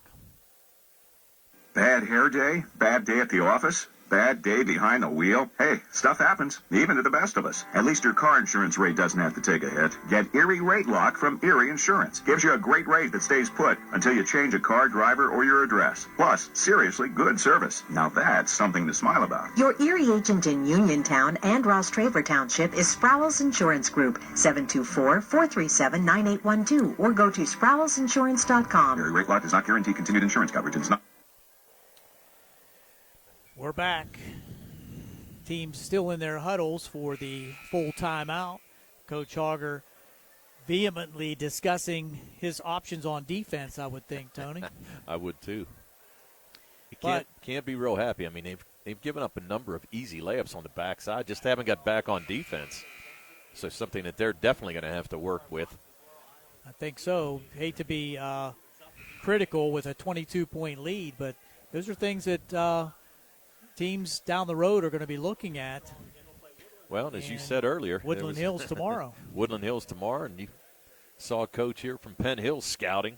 Bad hair day? Bad day at the office? Bad day behind the wheel? Hey, stuff happens, even to the best of us. At least your car insurance rate doesn't have to take a hit. Get Erie Rate Lock from Erie Insurance. Gives you a great rate that stays put until you change a car, driver, or your address. Plus, seriously good service. Now that's something to smile about. Your Erie agent in Uniontown and Ross Traver Township is Sproul's Insurance Group, 724-437-9812, or go to sproulsinsurance.com. Erie Rate Lock does not guarantee continued insurance coverage. It's not. We're back. Teams still in their huddles for the full timeout. Coach Hogger vehemently discussing his options on defense, I would think, Tony. I would too. You But- can't be real happy. I mean, they've given up a number of easy layups on the backside, just haven't got back on defense. So something that they're definitely going to have to work with. I think so. Hate to be critical with a 22-point lead, but those are things that teams down the road are going to be looking at. Well, and as you And said earlier, Woodland Hills tomorrow. Woodland Hills tomorrow, and you saw a coach here from Penn Hills scouting,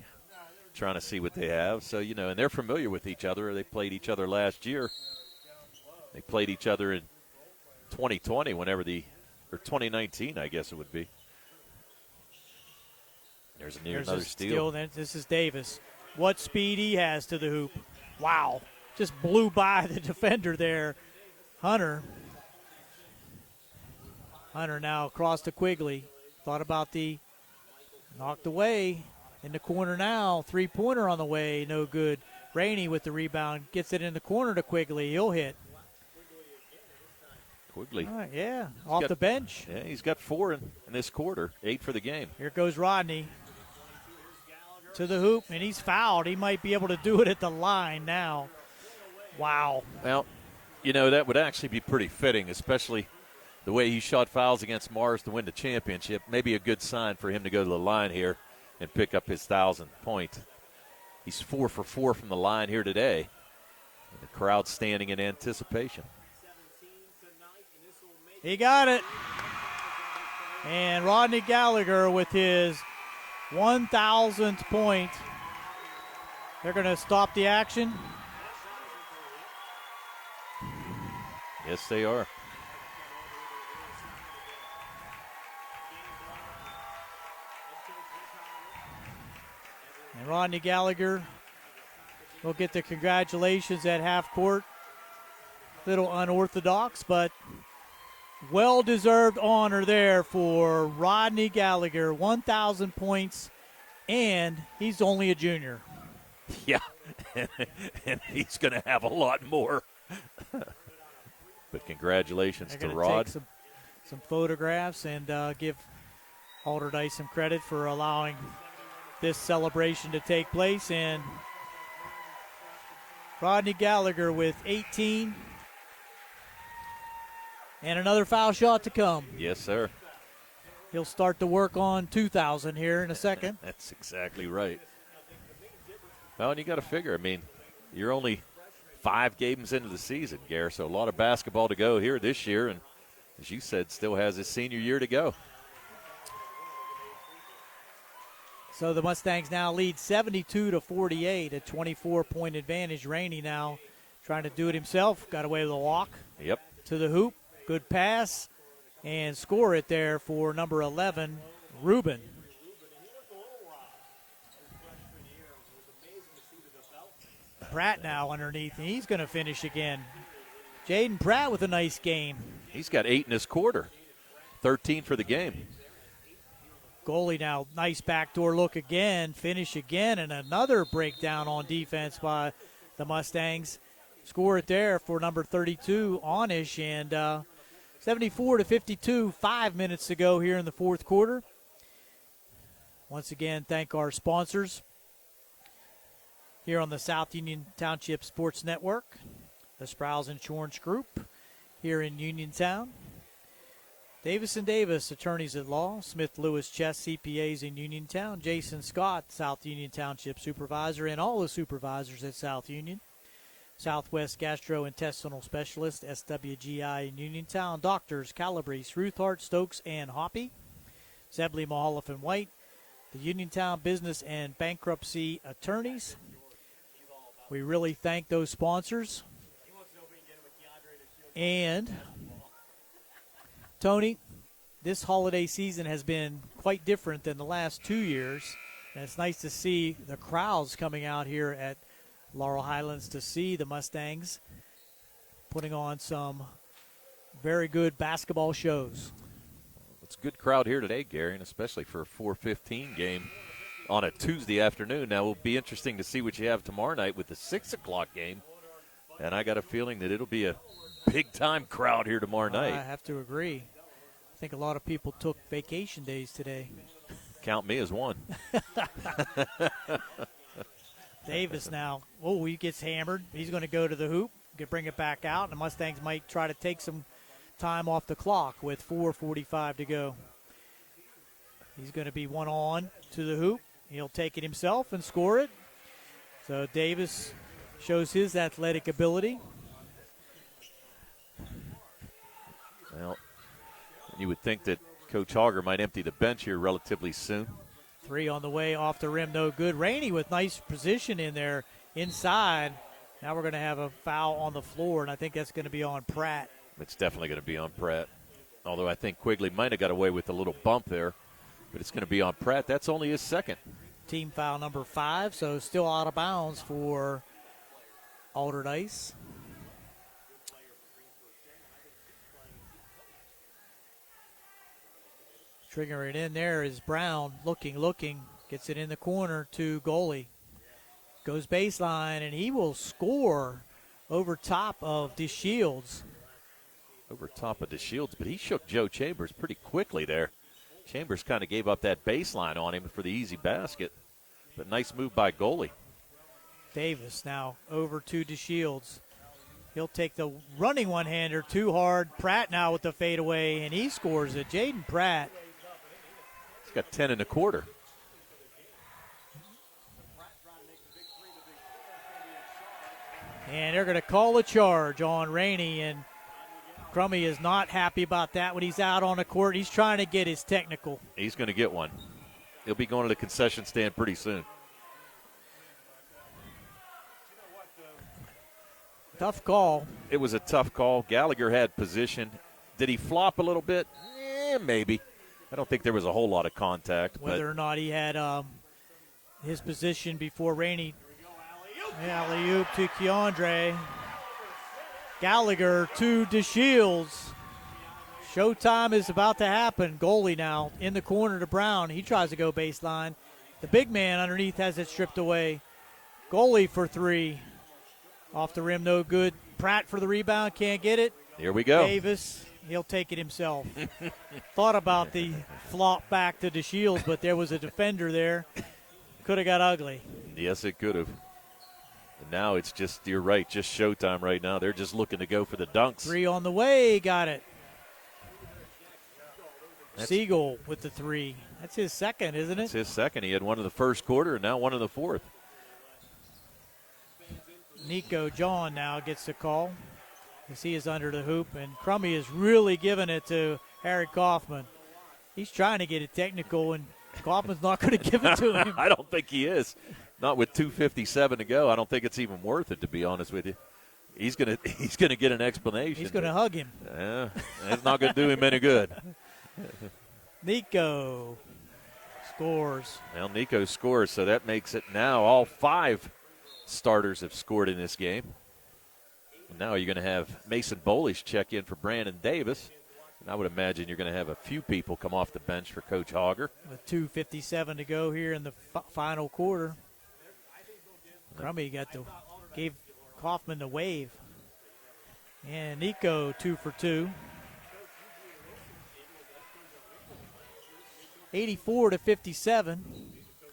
trying to see what they have. So, you know, and they're familiar with each other. They played each other last year. They played each other in 2020 or 2019, I guess it would be. There's another steal. This is Davis. What speed he has to the hoop. Wow. Just blew by the defender there. Hunter now across to Quigley. Thought about knocked away. In the corner now. Three-pointer on the way. No good. Rainey with the rebound. Gets it in the corner to Quigley. He'll hit. Quigley. All right, yeah, off the bench. Yeah, he's got 4 in this quarter, 8 for the game. Here goes Rodney to the hoop, and he's fouled. He might be able to do it at the line now. Wow. Well, you know, that would actually be pretty fitting, especially the way he shot fouls against Mars to win the championship. Maybe a good sign for him to go to the line here and pick up his 1,000th point. He's 4 for 4 from the line here today. And the crowd standing in anticipation. He got it. And Rodney Gallagher with his 1,000th point. They're going to stop the action. Yes, they are. And Rodney Gallagher will get the congratulations at half court. Little unorthodox, but well-deserved honor there for Rodney Gallagher. 1,000 points, and he's only a junior. Yeah, and he's going to have a lot more. But congratulations to Rod. Take some photographs and give Alderdice some credit for allowing this celebration to take place. And Rodney Gallagher with 18. And another foul shot to come. Yes, sir. He'll start to work on 2,000 here in a second. That's exactly right. Well, and you got to figure, I mean, you're only 5 games into the season, Gare, so a lot of basketball to go here this year, and as you said, still has his senior year to go. So the Mustangs now lead 72-48, a 24-point advantage. Rainey now trying to do it himself. Got away with a walk. Yep. To the hoop. Good pass. And score it there for number 11, Ruben. Pratt now underneath, and he's going to finish again. Jaden Pratt with a nice game. He's got 8 in this quarter, 13 for the game. Goalie now, nice backdoor look again, finish again, and another breakdown on defense by the Mustangs. Score it there for number 32, Onish, and 74-52, 5 minutes to go here in the fourth quarter. Once again, thank our sponsors here on the South Union Township Sports Network, the Sprouse Insurance Group here in Uniontown. Davis & Davis, attorneys at law. Smith Lewis Chess, CPAs in Uniontown. Jason Scott, South Union Township Supervisor, and all the supervisors at South Union. Southwest Gastrointestinal Specialist, SWGI in Uniontown. Doctors Calabrese, Ruthart, Stokes, and Hoppy. Zebley, Mahaloff, and White. The Uniontown Business and Bankruptcy Attorneys. We really thank those sponsors. And Tony, this holiday season has been quite different than the last 2 years. And it's nice to see the crowds coming out here at Laurel Highlands to see the Mustangs putting on some very good basketball shows. It's a good crowd here today, Gary, and especially for a 4:15 game on a Tuesday afternoon. Now, it'll be interesting to see what you have tomorrow night with the 6 o'clock game. And I got a feeling that it'll be a big-time crowd here tomorrow night. I have to agree. think a lot of people took vacation days today. Count me as one. Davis now. Oh, he gets hammered. He's going to go to the hoop, bring it back out, and the Mustangs might try to take some time off the clock with 4:45 to go. He's going to be one on to the hoop. He'll take it himself and score it. So Davis shows his athletic ability. Well, you would think that Coach Auger might empty the bench here relatively soon. 3 on the way, off the rim, no good. Rainey with nice position in there inside. Now we're going to have a foul on the floor, and I think that's going to be on Pratt. It's definitely going to be on Pratt. Although I think Quigley might have got away with a little bump there, but it's going to be on Pratt. That's only his second. Team foul number 5, so still out of bounds for Alderdice. Triggering it in there is Brown, looking, gets it in the corner to goalie. Goes baseline, and he will score over top of DeShields. Over top of DeShields, but he shook Joe Chambers pretty quickly there. Chambers kind of gave up that baseline on him for the easy basket, but nice move by goalie. Davis now over to DeShields. He'll take the running one-hander too hard. Pratt now with the fadeaway, and he scores it. Jaden Pratt. He's got 10 in the quarter. And they're going to call a charge on Rainey, and Crummy is not happy about that when he's out on the court. He's trying to get his technical. He's going to get one. He'll be going to the concession stand pretty soon. Tough call. It was a tough call. Gallagher had position. Did he flop a little bit? Maybe. I don't think there was a whole lot of contact. Whether or not he had his position before Rainey. Alley-oop to Keandre. Gallagher to DeShields. Showtime is about to happen. Goalie now in the corner to Brown. He tries to go baseline. The big man underneath has it stripped away. Goalie for 3. Off the rim, no good. Pratt for the rebound, can't get it. Here we go. Davis, he'll take it himself. Thought about the flop back to DeShields, but there was a defender there. Could have got ugly. Yes, it could have. And now it's just, you're right, just showtime right now. They're just looking to go for the dunks. 3 on the way, got it. Siegel with the 3. That's his second, isn't it? That's his second. He had one in the first quarter and now one in the fourth. Nico John now gets the call as he is under the hoop, and Crummy is really giving it to Harry Kaufman. He's trying to get it technical, and Kaufman's not going to give it to him. I don't think he is. Not with 2:57 to go. I don't think it's even worth it, to be honest with you. He's gonna get an explanation. He's going to hug him. Yeah, it's not going to do him any good. Nico scores. Well, Nico scores, so that makes it now all 5 starters have scored in this game. And now you're going to have Mason Bolish check in for Brandon Davis. And I would imagine you're going to have a few people come off the bench for Coach Auger. With 2:57 to go here in the final quarter. Crummy gave Kaufman the wave. And Nico 2 for 2. 84-57.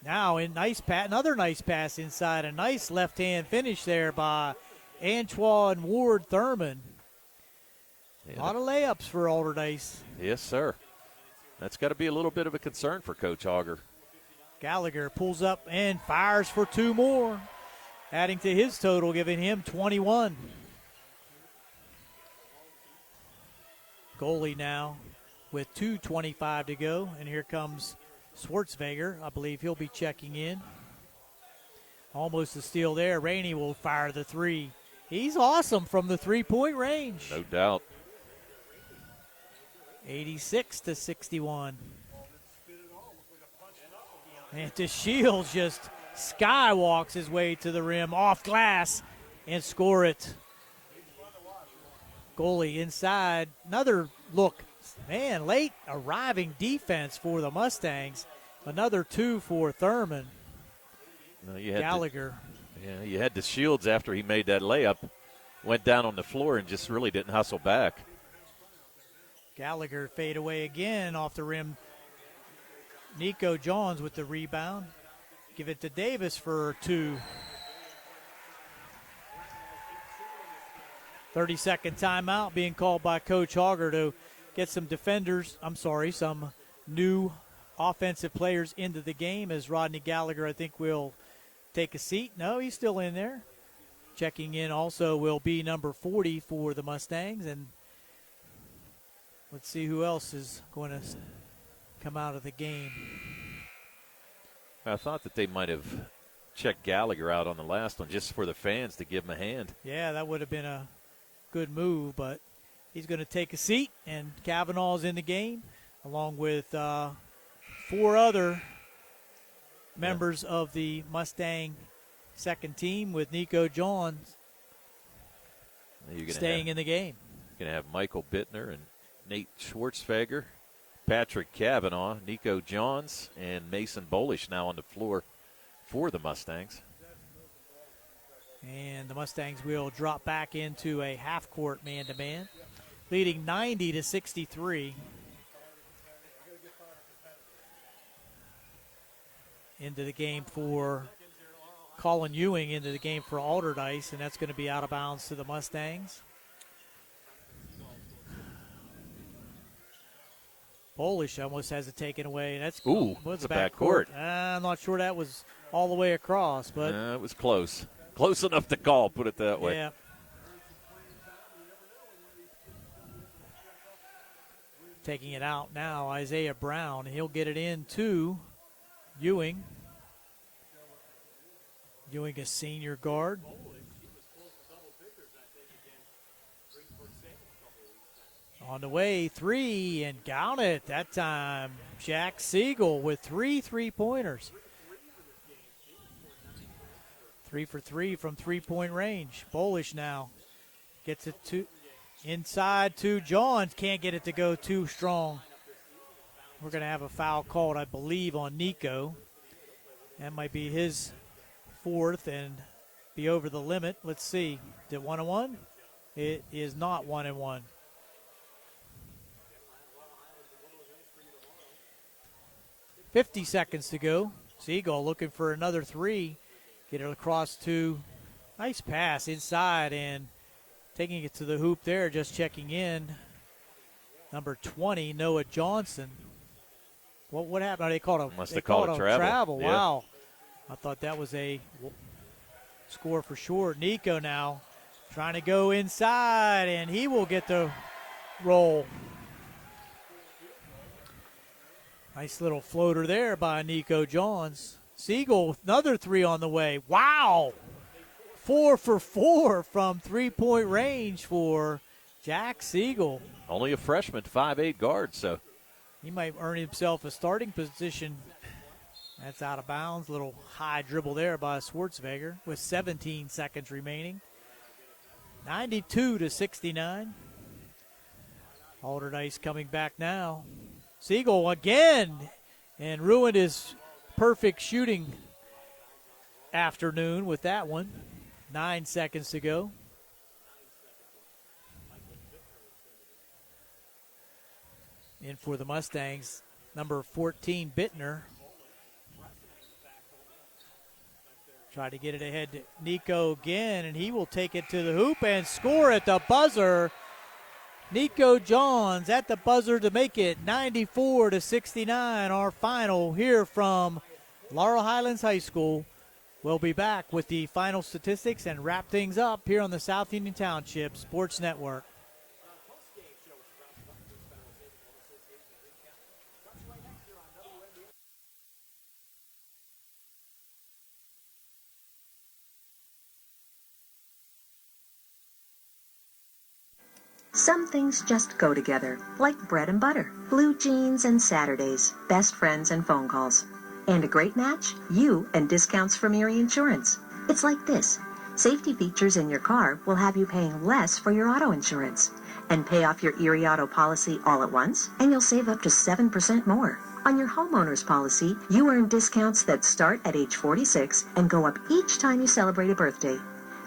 Now in another nice pass inside. A nice left-hand finish there by Antoine Ward Thurman. Yeah. A lot of layups for Alderdice. Yes, sir. That's got to be a little bit of a concern for Coach Auger. Gallagher pulls up and fires for 2 more, adding to his total, giving him 21. Goalie now with 2:25 to go, and here comes Schwartzweger. I believe he'll be checking in. Almost a steal there. Rainey will fire the 3. He's awesome from the 3-point range. No doubt. 86-61. And DeShields just skywalks his way to the rim off glass and score it. Goalie inside. Another look. Man, late arriving defense for the Mustangs. Another 2 for Thurman. No, you had Gallagher. You had DeShields after he made that layup. Went down on the floor and just really didn't hustle back. Gallagher fade away again off the rim. Nico Johns with the rebound. Give it to Davis for 2. 30-second timeout being called by Coach Hogger to get some some new offensive players into the game, as Rodney Gallagher, I think, will take a seat. No, he's still in there. Checking in also will be number 40 for the Mustangs. And let's see who else is going to come out of the game. I thought that they might have checked Gallagher out on the last one just for the fans to give him a hand. Yeah, that would have been a good move, but he's going to take a seat, and Kavanaugh's in the game, along with 4 other members of the Mustang second team, with Nico Johns staying in the game. You're going to have Michael Bittner and Nate Schwartzfeger, Patrick Kavanaugh, Nico Johns, and Mason Bolish now on the floor for the Mustangs. And the Mustangs will drop back into a half-court man-to-man, leading 90-63. Into the game for Colin Ewing, into the game for Alderdice, and that's going to be out of bounds to the Mustangs. Bolish almost has it taken away. That's it's a backcourt. I'm not sure that was all the way across, but it was close. Close enough to call, put it that way. Yeah. Taking it out now, Isaiah Brown. He'll get it into Ewing. Ewing, a senior guard. On the way, 3, and down it that time. Jack Siegel with 3 3-pointers. 3 for 3 from three-point range. Bolish now gets it to inside to Johns. Can't get it to go too strong. We're going to have a foul called, I believe, on Nico. That might be his 4th and be over the limit. Let's see. Is it 1-1? It is not 1-1. $50 seconds to go. Siegel looking for another 3. Get it across to, nice pass inside and taking it to the hoop there, just checking in. Number 20, Noah Johnson. What happened? Oh, they called a travel. Yeah. Wow. I thought that was a score for sure. Nico now trying to go inside, and he will get the roll. Nice little floater there by Nico Johns. Siegel, another 3 on the way. Wow! 4 for 4 from three-point range for Jack Siegel. Only a freshman, 5'8" guard, so he might earn himself a starting position. That's out of bounds. Little high dribble there by Schwartzweger with 17 seconds remaining. 92-69. Alderdice coming back now. Siegel again, and ruined his perfect shooting afternoon with that one. 9 seconds to go. In for the Mustangs, number 14, Bittner. Try to get it ahead to Nico again, and he will take it to the hoop and score at the buzzer. Nico Johns at the buzzer to make it 94-69, our final here from Laurel Highlands High School. We'll be back with the final statistics and wrap things up here on the South Union Township Sports Network. Some things just go together, like bread and butter, blue jeans and Saturdays, best friends and phone calls. And a great match? You and discounts from Erie Insurance. It's like this. Safety features in your car will have you paying less for your auto insurance. And pay off your Erie Auto policy all at once, and you'll save up to 7% more. On your homeowner's policy, you earn discounts that start at age 46 and go up each time you celebrate a birthday.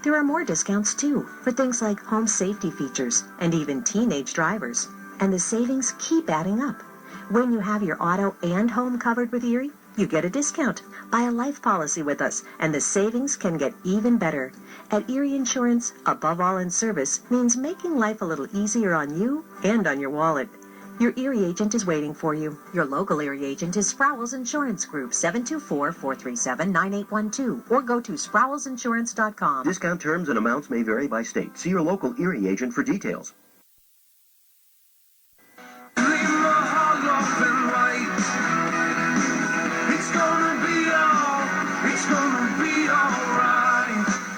There are more discounts, too, for things like home safety features and even teenage drivers. and the savings keep adding up. When you have your auto and home covered with Erie, you get a discount. Buy a life policy with us, and the savings can get even better. At Erie Insurance, above all in service means making life a little easier on you and on your wallet. Your Erie agent is waiting for you. Your local Erie agent is Sprowls Insurance Group, 724-437-9812, or go to sprowlsinsurance.com. Discount terms and amounts may vary by state. See your local Erie agent for details.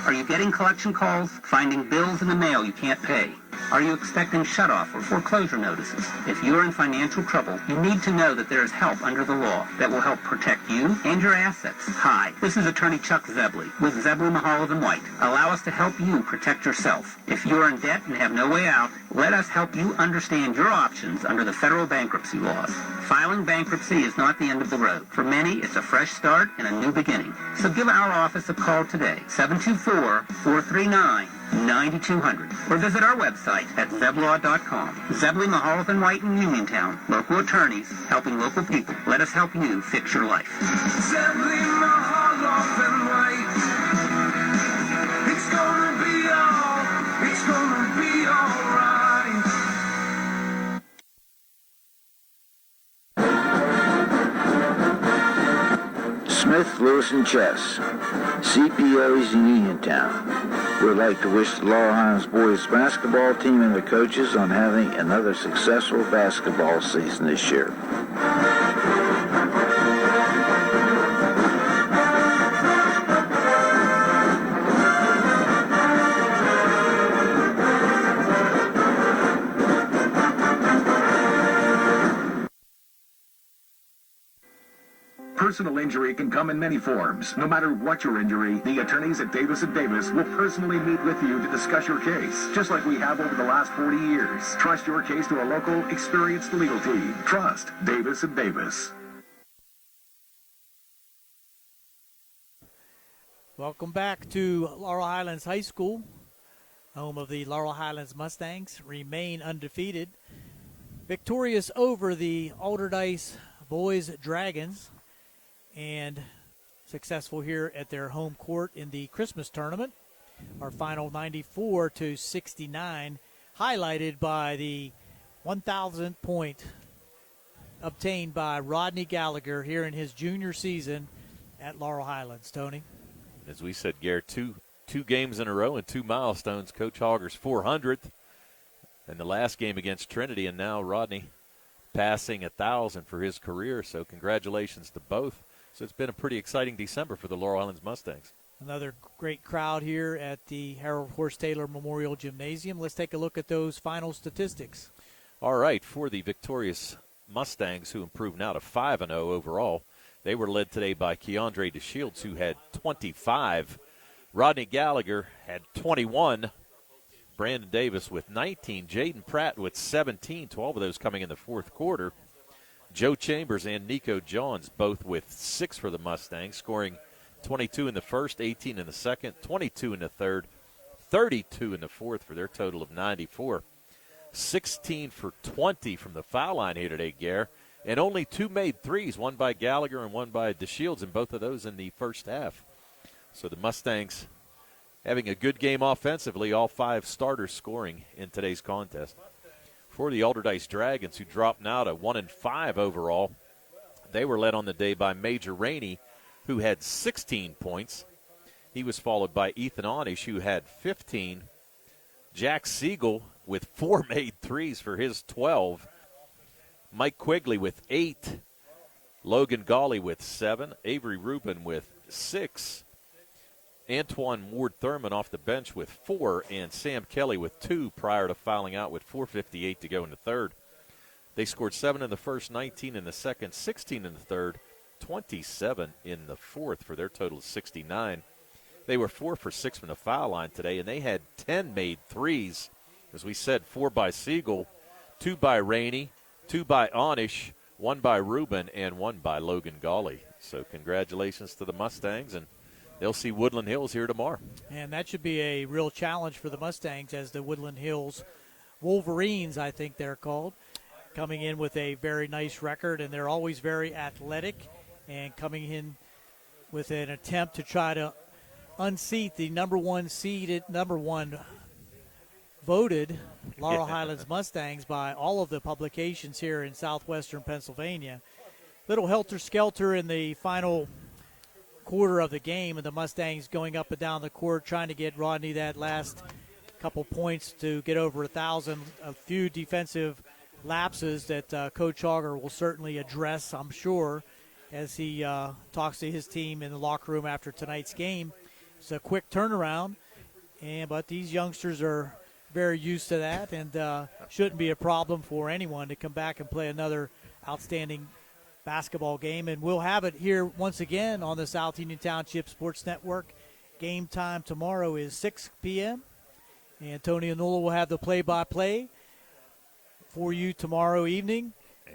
Are you getting collection calls, finding bills in the mail you can't pay? Are you expecting shutoff or foreclosure notices? If you're in financial trouble, you need to know that there is help under the law that will help protect you and your assets. Hi, this is Attorney Chuck Zebley with Zebley, Mahalovan White. Allow us to help you protect yourself. If you're in debt and have no way out, let us help you understand your options under the federal bankruptcy laws. Filing bankruptcy is not the end of the road. For many, it's a fresh start and a new beginning. So give our office a call today, 724-439-9200, or visit our website at zeblaw.com. Zebley, Mahalovan White in Uniontown, local attorneys helping local people. Let us help you fix your life. Zebley, Mahalovan White. It's gonna be all right. Smith, Lewis & Chess, CPOs in Uniontown. We'd like to wish the Laurel Highlands boys basketball team and their coaches on having another successful basketball season this year. Personal injury can come in many forms. No matter what your injury, the attorneys at Davis & Davis will personally meet with you to discuss your case, just like we have over the last 40 years. Trust your case to a local, experienced legal team. Trust Davis & Davis. Welcome back to Laurel Highlands High School, home of the Laurel Highlands Mustangs, remain undefeated. Victorious over the Alderdice Boys Dragons, and successful here at their home court in the Christmas tournament. Our final 94-69, highlighted by the 1,000th point obtained by Rodney Gallagher here in his junior season at Laurel Highlands. Tony? As we said, Garrett, two games in a row and two milestones. Coach Hogger's 400th in the last game against Trinity, and now Rodney passing 1,000 for his career. So congratulations to both. So it's been a pretty exciting December for the Laurel Highlands Mustangs. Another great crowd here at the Harold Horse Taylor Memorial Gymnasium. Let's take a look at those final statistics. All right, for the victorious Mustangs, who improved now to 5-0 overall, they were led today by Keandre DeShields, who had 25. Rodney Gallagher had 21. Brandon Davis with 19. Jaden Pratt with 17, 12 of those coming in the fourth quarter. Joe Chambers and Nico Johns both with 6 for the Mustangs, scoring 22 in the first, 18 in the second, 22 in the third, 32 in the fourth for their total of 94. 16 for 20 from the foul line here today, Gare, and only 2 made threes, one by Gallagher and one by DeShields, and both of those in the first half. So the Mustangs having a good game offensively, all 5 starters scoring in today's contest. For the Alderdice Dragons, who dropped now to 1-5 overall, they were led on the day by Major Rainey, who had 16 points. He was followed by Ethan Onish, who had 15. Jack Siegel with 4 made threes for his 12. Mike Quigley with 8. Logan Gawley with 7. Avery Rubin with 6. Antoine Ward-Thurman off the bench with 4, and Sam Kelly with 2 prior to fouling out with 4:58 to go in the third. They scored 7 in the first, 19 in the second, 16 in the third, 27 in the fourth for their total of 69. They were 4 for 6 from the foul line today, and they had 10 made threes. As we said, 4 by Siegel, 2 by Rainey, 2 by Onish, 1 by Rubin, and 1 by Logan Gawley. So congratulations to the Mustangs, and they'll see Woodland Hills here tomorrow. And that should be a real challenge for the Mustangs, as the Woodland Hills Wolverines, I think they're called, coming in with a very nice record, and they're always very athletic, and coming in with an attempt to try to unseat the number one voted Laurel Highlands Mustangs by all of the publications here in southwestern Pennsylvania. Little helter-skelter in the final quarter of the game, and the Mustangs going up and down the court trying to get Rodney that last couple points to get over 1,000. A few defensive lapses that Coach Auger will certainly address, I'm sure, as he talks to his team in the locker room after tonight's game. It's a quick turnaround, but these youngsters are very used to that, and shouldn't be a problem for anyone to come back and play another outstanding basketball game. And we'll have it here once again on the South Union Township Sports Network. Game time tomorrow is 6 p.m., and Tony Anula will have the play-by-play for you tomorrow evening.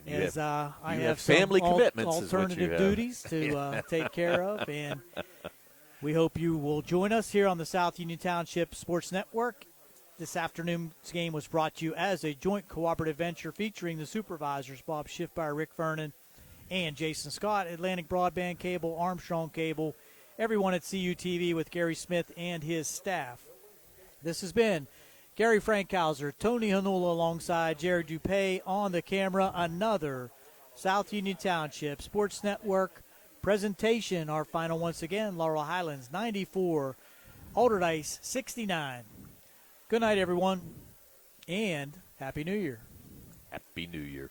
As I have family some commitments, alternative duties to take care of, and we hope you will join us here on the South Union Township Sports Network. This afternoon's game was brought to you as a joint cooperative venture featuring the supervisors, Bob Schiffmeyer, Rick Vernon, and Jason Scott, Atlantic Broadband Cable, Armstrong Cable, everyone at CUTV with Gary Smith and his staff. This has been Gary Frankhauser, Tony Hanula alongside Jared Dupay on the camera. Another South Union Township Sports Network presentation. Our final once again, Laurel Highlands 94, Allderdice 69. Good night, everyone, and Happy New Year. Happy New Year.